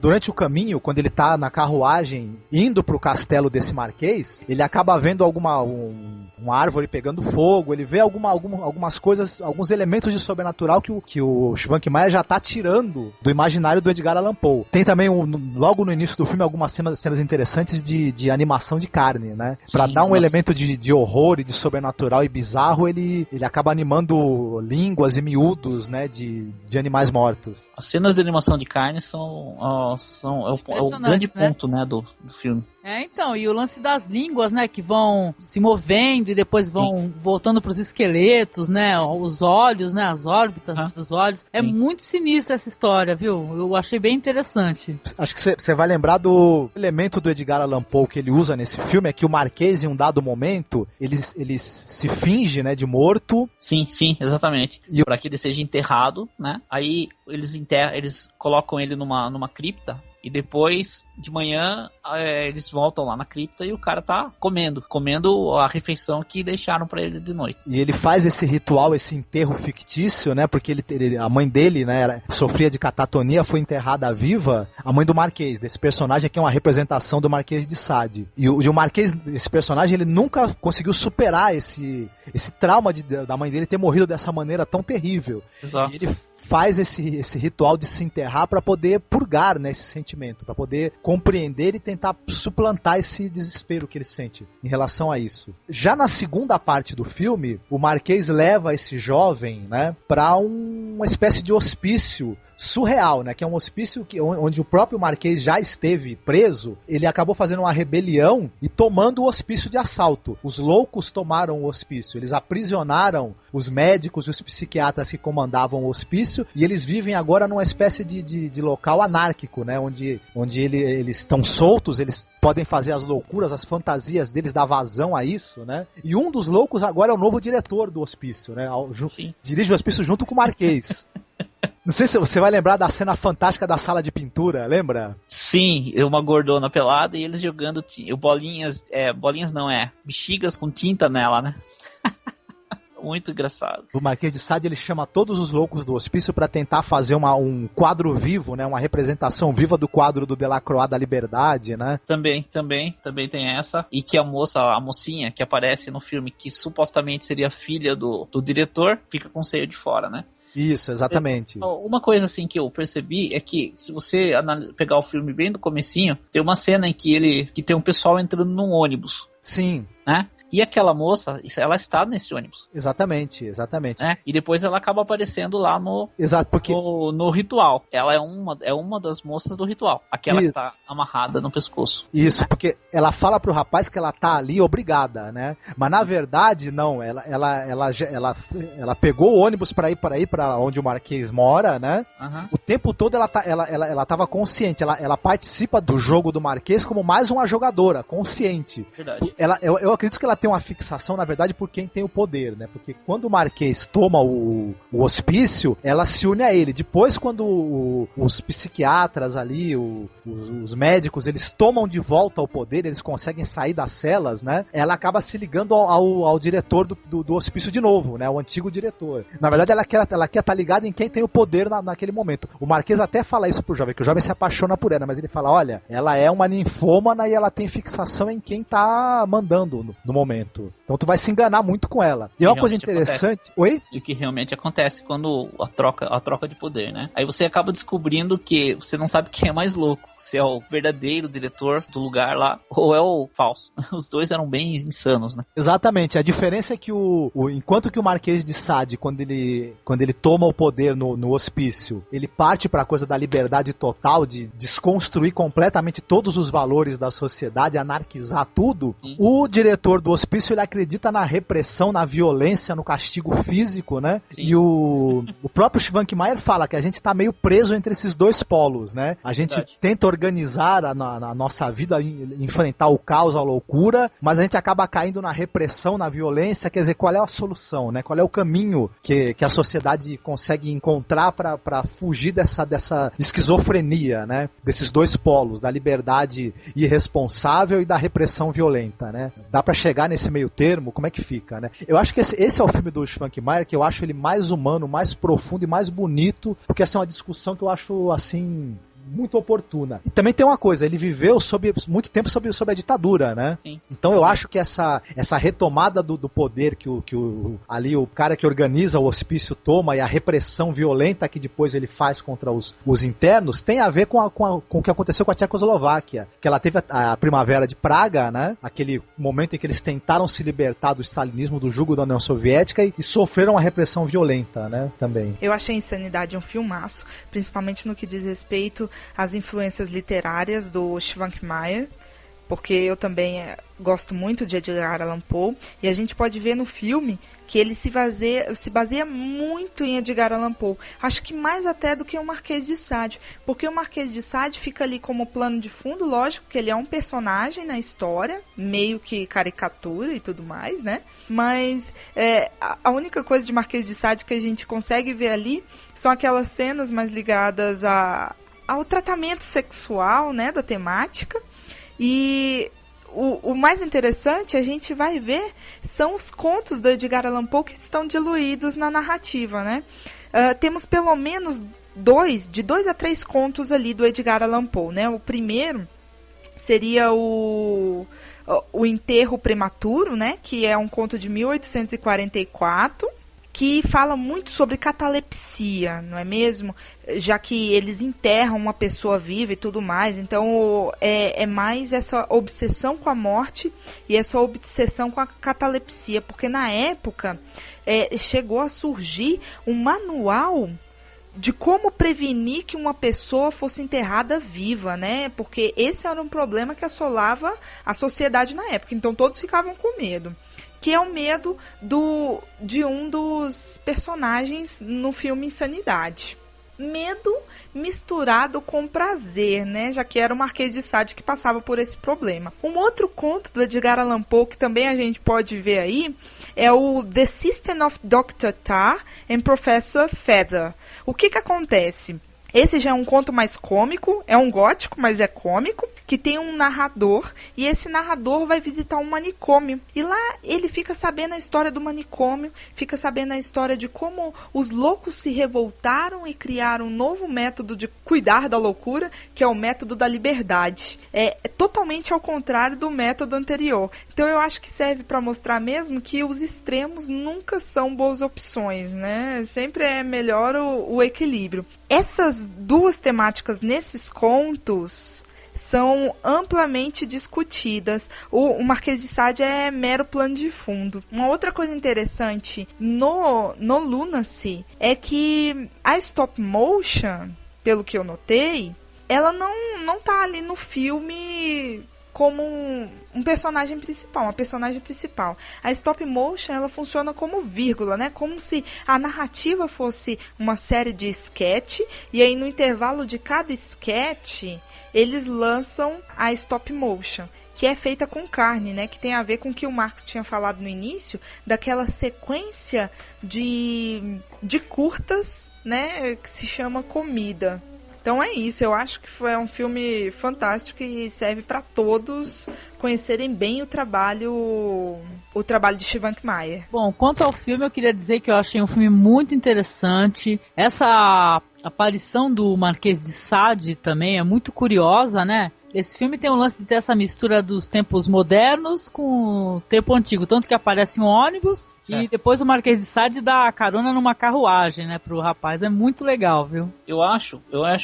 durante o caminho, quando ele está na carruagem indo para o castelo desse Marquês, ele acaba vendo uma árvore pegando fogo, ele vê algumas coisas, alguns elementos de sobrenatural que o Schwankmajer já está tirando do imaginário do Edgar Allan Poe. Tem também, logo no início do filme, algumas cenas interessantes de animação de carne, né? Para dar um elemento de horror e de sobrenatural e bizarro, ele acaba animando línguas e miúdos, né, de animais mortos. As cenas de animação de carne são o grande ponto, né, do filme. Então, e o lance das línguas, né, que vão se movendo e depois vão voltando para os esqueletos, né, os olhos, né, as órbitas dos olhos. É muito sinistra essa história, viu? Eu achei bem interessante. Acho que você vai lembrar do elemento do Edgar Allan Poe que ele usa nesse filme, é que o Marquês, em um dado momento, ele se finge, né, de morto. Sim, exatamente. E para que ele seja enterrado, né, aí eles colocam ele numa cripta. E depois, de manhã, eles voltam lá na cripta e o cara tá comendo a refeição que deixaram pra ele de noite. E ele faz esse ritual, esse enterro fictício, né? Porque a mãe dele, né, sofria de catatonia, foi enterrada viva. A mãe do Marquês, desse personagem aqui é uma representação do Marquês de Sade. E o Marquês, esse personagem, ele nunca conseguiu superar esse trauma da mãe dele ter morrido dessa maneira tão terrível. Exato. E ele faz esse ritual de se enterrar para poder purgar, né, esse sentimento, para poder compreender e tentar suplantar esse desespero que ele sente em relação a isso. Já na segunda parte do filme, o Marquês leva esse jovem, né, para uma espécie de hospício surreal, né, que é um hospício onde o próprio Marquês já esteve preso. Ele acabou fazendo uma rebelião e tomando o hospício de assalto. Os loucos tomaram o hospício, eles aprisionaram os médicos e os psiquiatras que comandavam o hospício, e eles vivem agora numa espécie de local anárquico, né, onde eles estão soltos, eles podem fazer as loucuras, as fantasias deles, dar vazão a isso, né, e um dos loucos agora é o novo diretor do hospício, né, dirige o hospício junto com o Marquês. Não sei se você vai lembrar da cena fantástica da sala de pintura, lembra? Sim, uma gordona pelada e eles jogando bolinhas não, bexigas com tinta nela, né? Muito engraçado. O Marquês de Sade, ele chama todos os loucos do hospício para tentar fazer um quadro vivo, né? Uma representação viva do quadro do Delacroix da Liberdade, né? Também tem essa. E que a mocinha que aparece no filme, que supostamente seria filha do diretor, fica com o seio de fora, né? Isso, exatamente. Uma coisa assim que eu percebi é que se você pegar o filme bem do comecinho, tem uma cena em que tem um pessoal entrando num ônibus. Sim. Né? E aquela moça, ela está nesse ônibus. Exatamente. Né? E depois ela acaba aparecendo lá no ritual. Ela é uma das moças do ritual. Aquela que está amarrada no pescoço. Isso, porque ela fala pro rapaz que ela tá ali obrigada, né? Mas na verdade, não. Ela pegou o ônibus para ir para onde o Marquês mora, né? Uhum. O tempo todo ela tava consciente. Ela participa do jogo do Marquês como mais uma jogadora, consciente. Verdade. Eu acredito que ela tem uma fixação, na verdade, por quem tem o poder, né? Porque quando o Marquês toma o hospício, ela se une a ele. Depois, quando os psiquiatras ali, os médicos, eles tomam de volta o poder, eles conseguem sair das celas, né? Ela acaba se ligando ao diretor do hospício de novo, né? O antigo diretor. Na verdade, ela quer estar ligada em quem tem o poder naquele momento. O Marquês até fala isso pro jovem, que o jovem se apaixona por ela, mas ele fala, olha, ela é uma ninfômana e ela tem fixação em quem tá mandando no momento. Então tu vai se enganar muito com ela. E é uma coisa interessante... Acontece. Oi? E o que realmente acontece quando a troca de poder, né? Aí você acaba descobrindo que você não sabe quem é mais louco. Se é o verdadeiro diretor do lugar lá, ou é o falso. Os dois eram bem insanos, né? Exatamente. A diferença é que enquanto que o Marquês de Sade, quando ele toma o poder no hospício, ele parte para a coisa da liberdade total, de desconstruir completamente todos os valores da sociedade, anarquizar tudo. Sim. O diretor do hospício, ele acredita na repressão, na violência, no castigo físico, né? Sim. E o próprio Schwankmajer fala que a gente tá meio preso entre esses dois polos, né? A gente tenta organizar a nossa vida, enfrentar o caos, a loucura, mas a gente acaba caindo na repressão, na violência. Quer dizer, qual é a solução, né? Qual é o caminho que a sociedade consegue encontrar para fugir dessa esquizofrenia, né? Desses dois polos, da liberdade irresponsável e da repressão violenta, né? Dá para chegar nesse meio termo? Como é que fica, né? Eu acho que esse é o filme do Schwankmajer que eu acho ele mais humano, mais profundo e mais bonito, porque essa é uma discussão que eu acho, assim, muito oportuna. E também tem uma coisa, ele viveu muito tempo sob a ditadura, né? Sim. Então eu acho que essa retomada do poder que ali o cara que organiza o hospício toma e a repressão violenta que depois ele faz contra os internos tem a ver com o que aconteceu com a Tchecoslováquia, que ela teve a Primavera de Praga, né? Aquele momento em que eles tentaram se libertar do stalinismo, do jugo da União Soviética e sofreram uma repressão violenta, né? Também. Eu achei Insanidade um filmaço, principalmente no que diz respeito as influências literárias do Schwankmajer, porque eu também gosto muito de Edgar Allan Poe, e a gente pode ver no filme que ele se baseia muito em Edgar Allan Poe. Acho que mais até do que o Marquês de Sade, porque o Marquês de Sade fica ali como plano de fundo, lógico que ele é um personagem na história, meio que caricatura e tudo mais, né? Mas a única coisa de Marquês de Sade que a gente consegue ver ali são aquelas cenas mais ligadas ao tratamento sexual, né, da temática. E o mais interessante, a gente vai ver, são os contos do Edgar Allan Poe que estão diluídos na narrativa, né? Temos pelo menos de 2 a 3 contos ali do Edgar Allan Poe, né? O primeiro seria o Enterro Prematuro, né? Que é um conto de 1844, que fala muito sobre catalepsia, não é mesmo? Já que eles enterram uma pessoa viva e tudo mais. Então é mais essa obsessão com a morte e essa obsessão com a catalepsia. Porque na época chegou a surgir um manual de como prevenir que uma pessoa fosse enterrada viva, né? Porque esse era um problema que assolava a sociedade na época. Então todos ficavam com medo. Que é o medo de um dos personagens no filme Insanidade. Medo misturado com prazer, né? Já que era o Marquês de Sade que passava por esse problema. Um outro conto do Edgar Allan Poe, que também a gente pode ver aí, é o The System of Dr. Tar and Professor Feather. O que acontece? Esse já é um conto mais cômico, é um gótico, mas é cômico, que tem um narrador, e esse narrador vai visitar um manicômio. E lá ele fica sabendo a história do manicômio, fica sabendo a história de como os loucos se revoltaram e criaram um novo método de cuidar da loucura, que é o método da liberdade. É totalmente ao contrário do método anterior. Então eu acho que serve para mostrar mesmo que os extremos nunca são boas opções, né? Sempre é melhor o equilíbrio. Essas duas temáticas nesses contos são amplamente discutidas. O Marquês de Sade é mero plano de fundo. Uma outra coisa interessante no Lunacy é que a stop motion, pelo que eu notei, ela não tá ali no filme como um personagem principal, uma personagem principal. A stop motion, ela funciona como vírgula, né? Como se a narrativa fosse uma série de sketch, e aí no intervalo de cada sketch eles lançam a stop motion, que é feita com carne, né? Que tem a ver com o que o Marcos tinha falado no início, daquela sequência de curtas, né? Que se chama Comida. Então é isso, eu acho que foi um filme fantástico e serve para todos conhecerem bem o trabalho de Shivank Maya. Bom, quanto ao filme, eu queria dizer que eu achei um filme muito interessante. Essa aparição do Marquês de Sade também é muito curiosa, né? Esse filme tem um lance de ter essa mistura dos tempos modernos com o tempo antigo, tanto que aparece um ônibus e depois o Marquês de Sade dá carona numa carruagem, né, pro rapaz. É muito legal, viu? Eu acho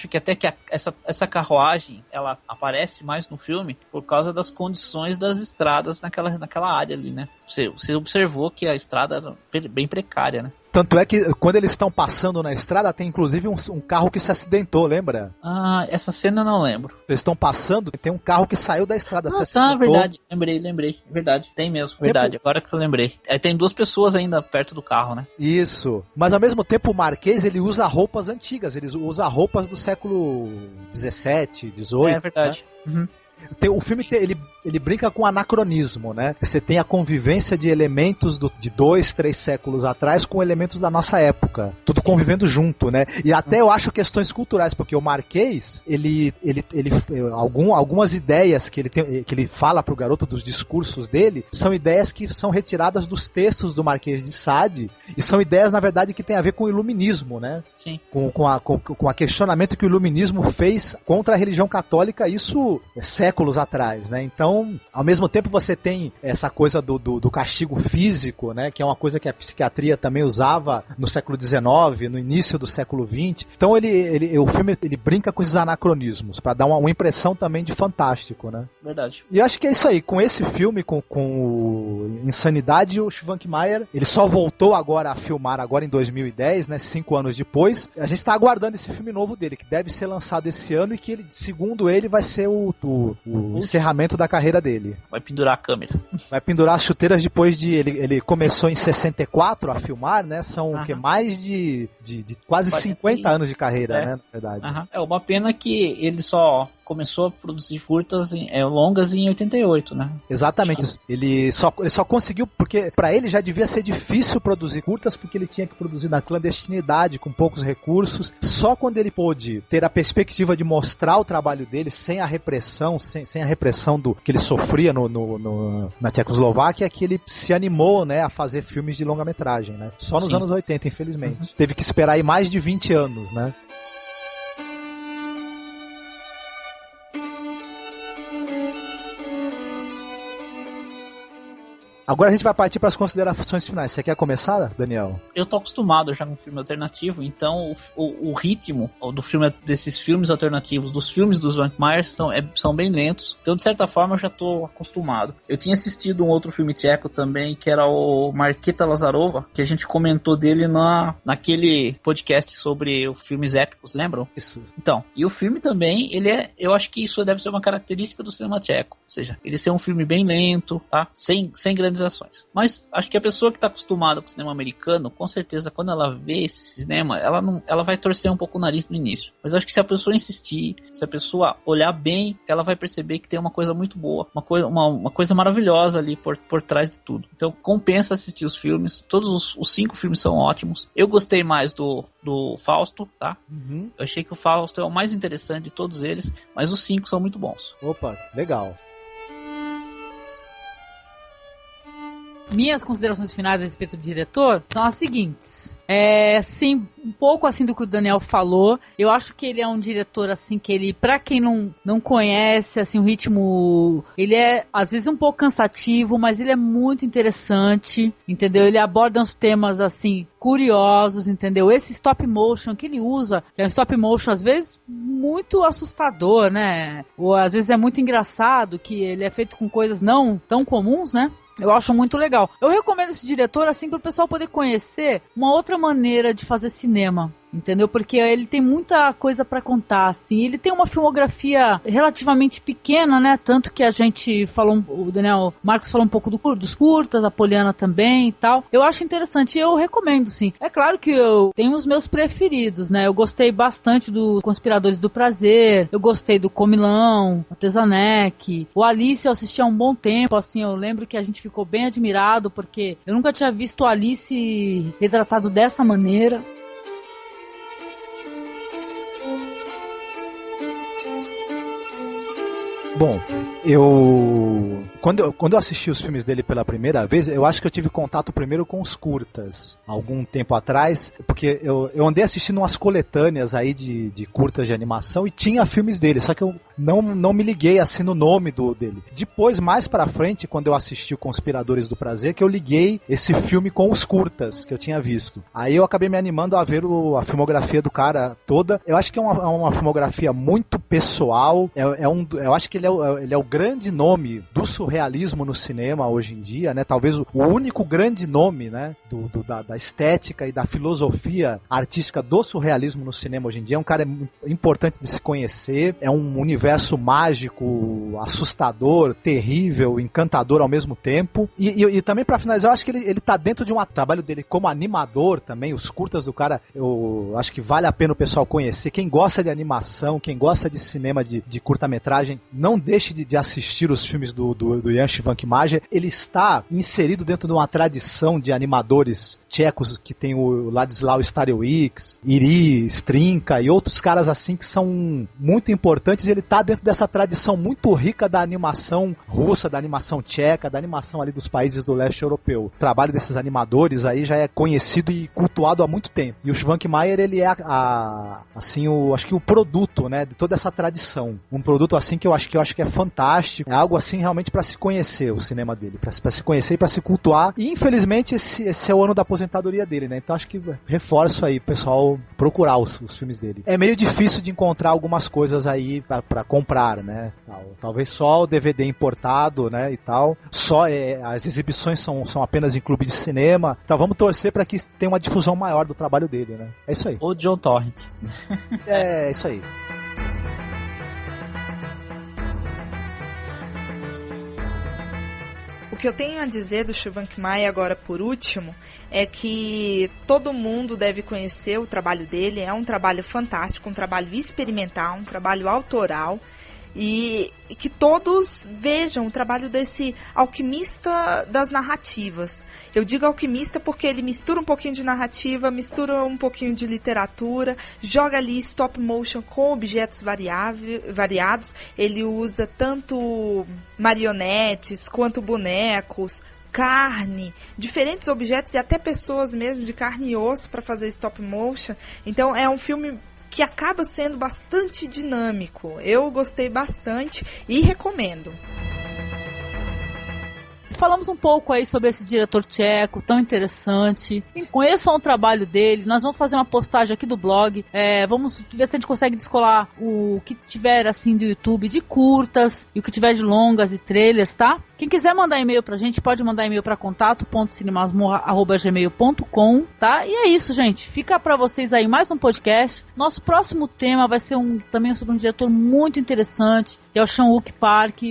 que até que essa carruagem, ela aparece mais no filme por causa das condições das estradas naquela área ali, né? Você observou que a estrada era bem precária, né? Tanto é que quando eles estão passando na estrada, tem inclusive um carro que se acidentou, lembra? Ah, essa cena eu não lembro. Eles estão passando, tem um carro que saiu da estrada, se acidentou. Verdade, lembrei. Verdade, tem mesmo, verdade, agora que eu lembrei. Aí tem 2 pessoas ainda perto do carro, né? Isso, mas ao mesmo tempo o Marquês, ele usa roupas antigas, ele usa roupas do século 17, 18. É verdade. Né? Uhum. O filme ele brinca com anacronismo, né? Você tem a convivência de elementos de 2, 3 séculos atrás com elementos da nossa época, tudo convivendo junto, né? E até eu acho questões culturais, porque o Marquês, algumas ideias que ele fala pro garoto dos discursos dele, são ideias que são retiradas dos textos do Marquês de Sade, e são ideias, na verdade, que tem a ver com o iluminismo, né? Sim. Com a questionamento que o iluminismo fez contra a religião católica, isso séculos atrás, né? Então, ao mesmo tempo você tem essa coisa do castigo físico, né? Que é uma coisa que a psiquiatria também usava no século XIX, no início do século XX. Então o filme ele brinca com esses anacronismos para dar uma impressão também de fantástico, né? Verdade. E eu acho que é isso aí. Com esse filme, com o Insanidade, o Schwankmajer, ele só voltou agora a filmar agora em 2010, né? 5 anos depois. A gente está aguardando esse filme novo dele, que deve ser lançado esse ano e que ele, segundo ele, vai ser o encerramento da carreira dele. Vai pendurar a câmera. Vai pendurar as chuteiras depois de... Ele começou em 64 a filmar, né? São o que? Mais de quase 50 anos de carreira, né? Na verdade. É uma pena que ele só começou a produzir curtas longas em 88, né? Exatamente. Ele só conseguiu, porque pra ele já devia ser difícil produzir curtas, porque ele tinha que produzir na clandestinidade, com poucos recursos. Só quando ele pôde ter a perspectiva de mostrar o trabalho dele sem a repressão, sem a repressão do que ele sofria na Tchecoslováquia, que ele se animou, né, a fazer filmes de longa-metragem, né? Só nos anos 80, infelizmente. Teve que esperar aí mais de 20 anos, né? Agora a gente vai partir para as considerações finais. Você quer começar, Daniel? Eu tô acostumado já com filme alternativo, então o ritmo do filme, desses filmes alternativos, dos filmes dos Schwankmajer são bem lentos. Então, de certa forma, eu já tô acostumado. Eu tinha assistido um outro filme tcheco também, que era o Markéta Lazarova, que a gente comentou dele naquele podcast sobre os filmes épicos, lembram? Isso. Então, e o filme também, eu acho que isso deve ser uma característica do cinema tcheco. Ou seja, ele ser um filme bem lento, tá? Sem grandes ações. Mas acho que a pessoa que está acostumada com o cinema americano, com certeza, quando ela vê esse cinema, ela vai torcer um pouco o nariz no início. Mas acho que se a pessoa insistir, se a pessoa olhar bem, ela vai perceber que tem uma coisa muito boa, uma coisa maravilhosa ali por trás de tudo. Então compensa assistir os filmes. Todos os 5 filmes são ótimos. Eu gostei mais do Fausto, tá? Eu achei que o Fausto é o mais interessante de todos eles, mas os 5 são muito bons. Opa, legal. Minhas considerações finais a respeito do diretor são as seguintes. Sim, um pouco assim do que o Daniel falou. Eu acho que ele é um diretor assim que ele, pra quem não conhece, assim, o ritmo, ele é às vezes um pouco cansativo, mas ele é muito interessante, entendeu? Ele aborda uns temas assim curiosos, entendeu? Esse stop motion que ele usa, que é um stop motion às vezes muito assustador, né? Ou às vezes é muito engraçado, que ele é feito com coisas não tão comuns, né? Eu acho muito legal. Eu recomendo esse diretor assim para o pessoal poder conhecer uma outra maneira de fazer cinema, entendeu? Porque ele tem muita coisa pra contar, assim. Ele tem uma filmografia relativamente pequena, né? Tanto que a gente falou, o Marcos falou um pouco dos curtas, a Poliana também e tal. Eu acho interessante, eu recomendo, sim. É claro que eu tenho os meus preferidos, né? Eu gostei bastante do Conspiradores do Prazer, eu gostei do Comilão, Tezanek, o Alice eu assisti há um bom tempo, assim, eu lembro que a gente ficou bem admirado, porque eu nunca tinha visto o Alice retratado dessa maneira. Bom, quando eu assisti os filmes dele pela primeira vez, eu acho que eu tive contato primeiro com os curtas, algum tempo atrás, porque eu andei assistindo umas coletâneas aí de curtas de animação e tinha filmes dele, só que eu não me liguei assim no nome dele. Depois, mais pra frente, quando eu assisti o Conspiradores do Prazer, que eu liguei esse filme com os curtas que eu tinha visto. Aí eu acabei me animando a ver a filmografia do cara toda. Eu acho que é uma filmografia muito pessoal, eu acho que ele é o grande nome do surrealismo no cinema hoje em dia, né? Talvez o único grande nome, né? Da estética e da filosofia artística do surrealismo no cinema hoje em dia. É um cara importante de se conhecer, é um universo mágico, assustador, terrível, encantador ao mesmo tempo. E também, pra finalizar, eu acho que ele tá dentro de um trabalho dele como animador também. Os curtas do cara, eu acho que vale a pena o pessoal conhecer. Quem gosta de animação, quem gosta de cinema de curta-metragem, não deixe de assistir os filmes do Jan Švankmajer. Ele está inserido dentro de uma tradição de animadores tchecos que tem o Ladislau Starowicz, Iri, Strinka e outros caras assim que são muito importantes. Ele está dentro dessa tradição muito rica da animação russa, da animação tcheca, da animação ali dos países do leste europeu. O trabalho desses animadores aí já é conhecido e cultuado há muito tempo. E o Švankmajer, ele é acho que o produto, né, de toda essa tradição. Um produto assim que eu acho que é fantástico. É algo assim realmente para se conhecer o cinema dele, para se conhecer e para se cultuar. E infelizmente esse é o ano da aposentadoria dele, né? Então acho que reforço aí o pessoal procurar os filmes dele. É meio difícil de encontrar algumas coisas aí para comprar, né? Talvez só o DVD importado, né, e tal. Só as exibições são apenas em clube de cinema. Então vamos torcer para que tenha uma difusão maior do trabalho dele, né? É isso aí. Ou John Torrent. É isso aí. O que eu tenho a dizer do Švankmajer agora por último é que todo mundo deve conhecer o trabalho dele. É um trabalho fantástico, um trabalho experimental, um trabalho autoral, e que todos vejam o trabalho desse alquimista das narrativas. Eu digo alquimista porque ele mistura um pouquinho de narrativa, mistura um pouquinho de literatura, joga ali stop motion com objetos variados. Ele usa tanto marionetes quanto bonecos, carne, diferentes objetos e até pessoas mesmo de carne e osso para fazer stop motion. Então é um filme que acaba sendo bastante dinâmico. Eu gostei bastante e recomendo. Falamos um pouco aí sobre esse diretor tcheco, tão interessante. Conheçam o trabalho dele. Nós vamos fazer uma postagem aqui do blog. Vamos ver se a gente consegue descolar o que tiver assim do YouTube de curtas e o que tiver de longas e trailers, tá? Quem quiser mandar e-mail pra gente, pode mandar e-mail pra contato.cinemasmorra@gmail.com, tá? E é isso, gente. Fica pra vocês aí mais um podcast. Nosso próximo tema vai ser também sobre um diretor muito interessante, que é o Chan-wook Park,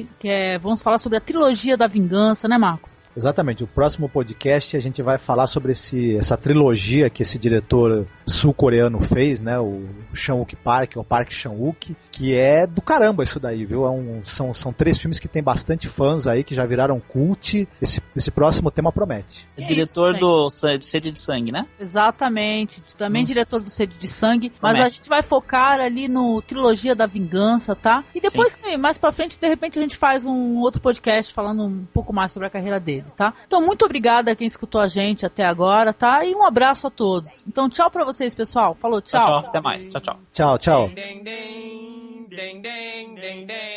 vamos falar sobre a trilogia da vingança, né, Marcos? Exatamente, o próximo podcast a gente vai falar sobre essa trilogia que esse diretor sul-coreano fez, né, o Chan-wook Park, o Park Chan-wook, que é do caramba isso daí, viu? São 3 filmes que tem bastante fãs aí, que já viraram cult. Esse próximo tema promete. É diretor do Sede de Sangue, né? Exatamente, também diretor do Sede de Sangue, mas a gente vai focar ali no Trilogia da Vingança, tá? E depois, mais pra frente, de repente a gente faz um outro podcast falando um pouco mais sobre a carreira dele, tá? Então, muito obrigada a quem escutou a gente até agora, tá? E um abraço a todos. Então, tchau pra vocês, pessoal. Falou, tchau. Tchau, até mais. Tchau, tchau. Tchau, tchau. Ding, ding, ding, ding, ding, ding.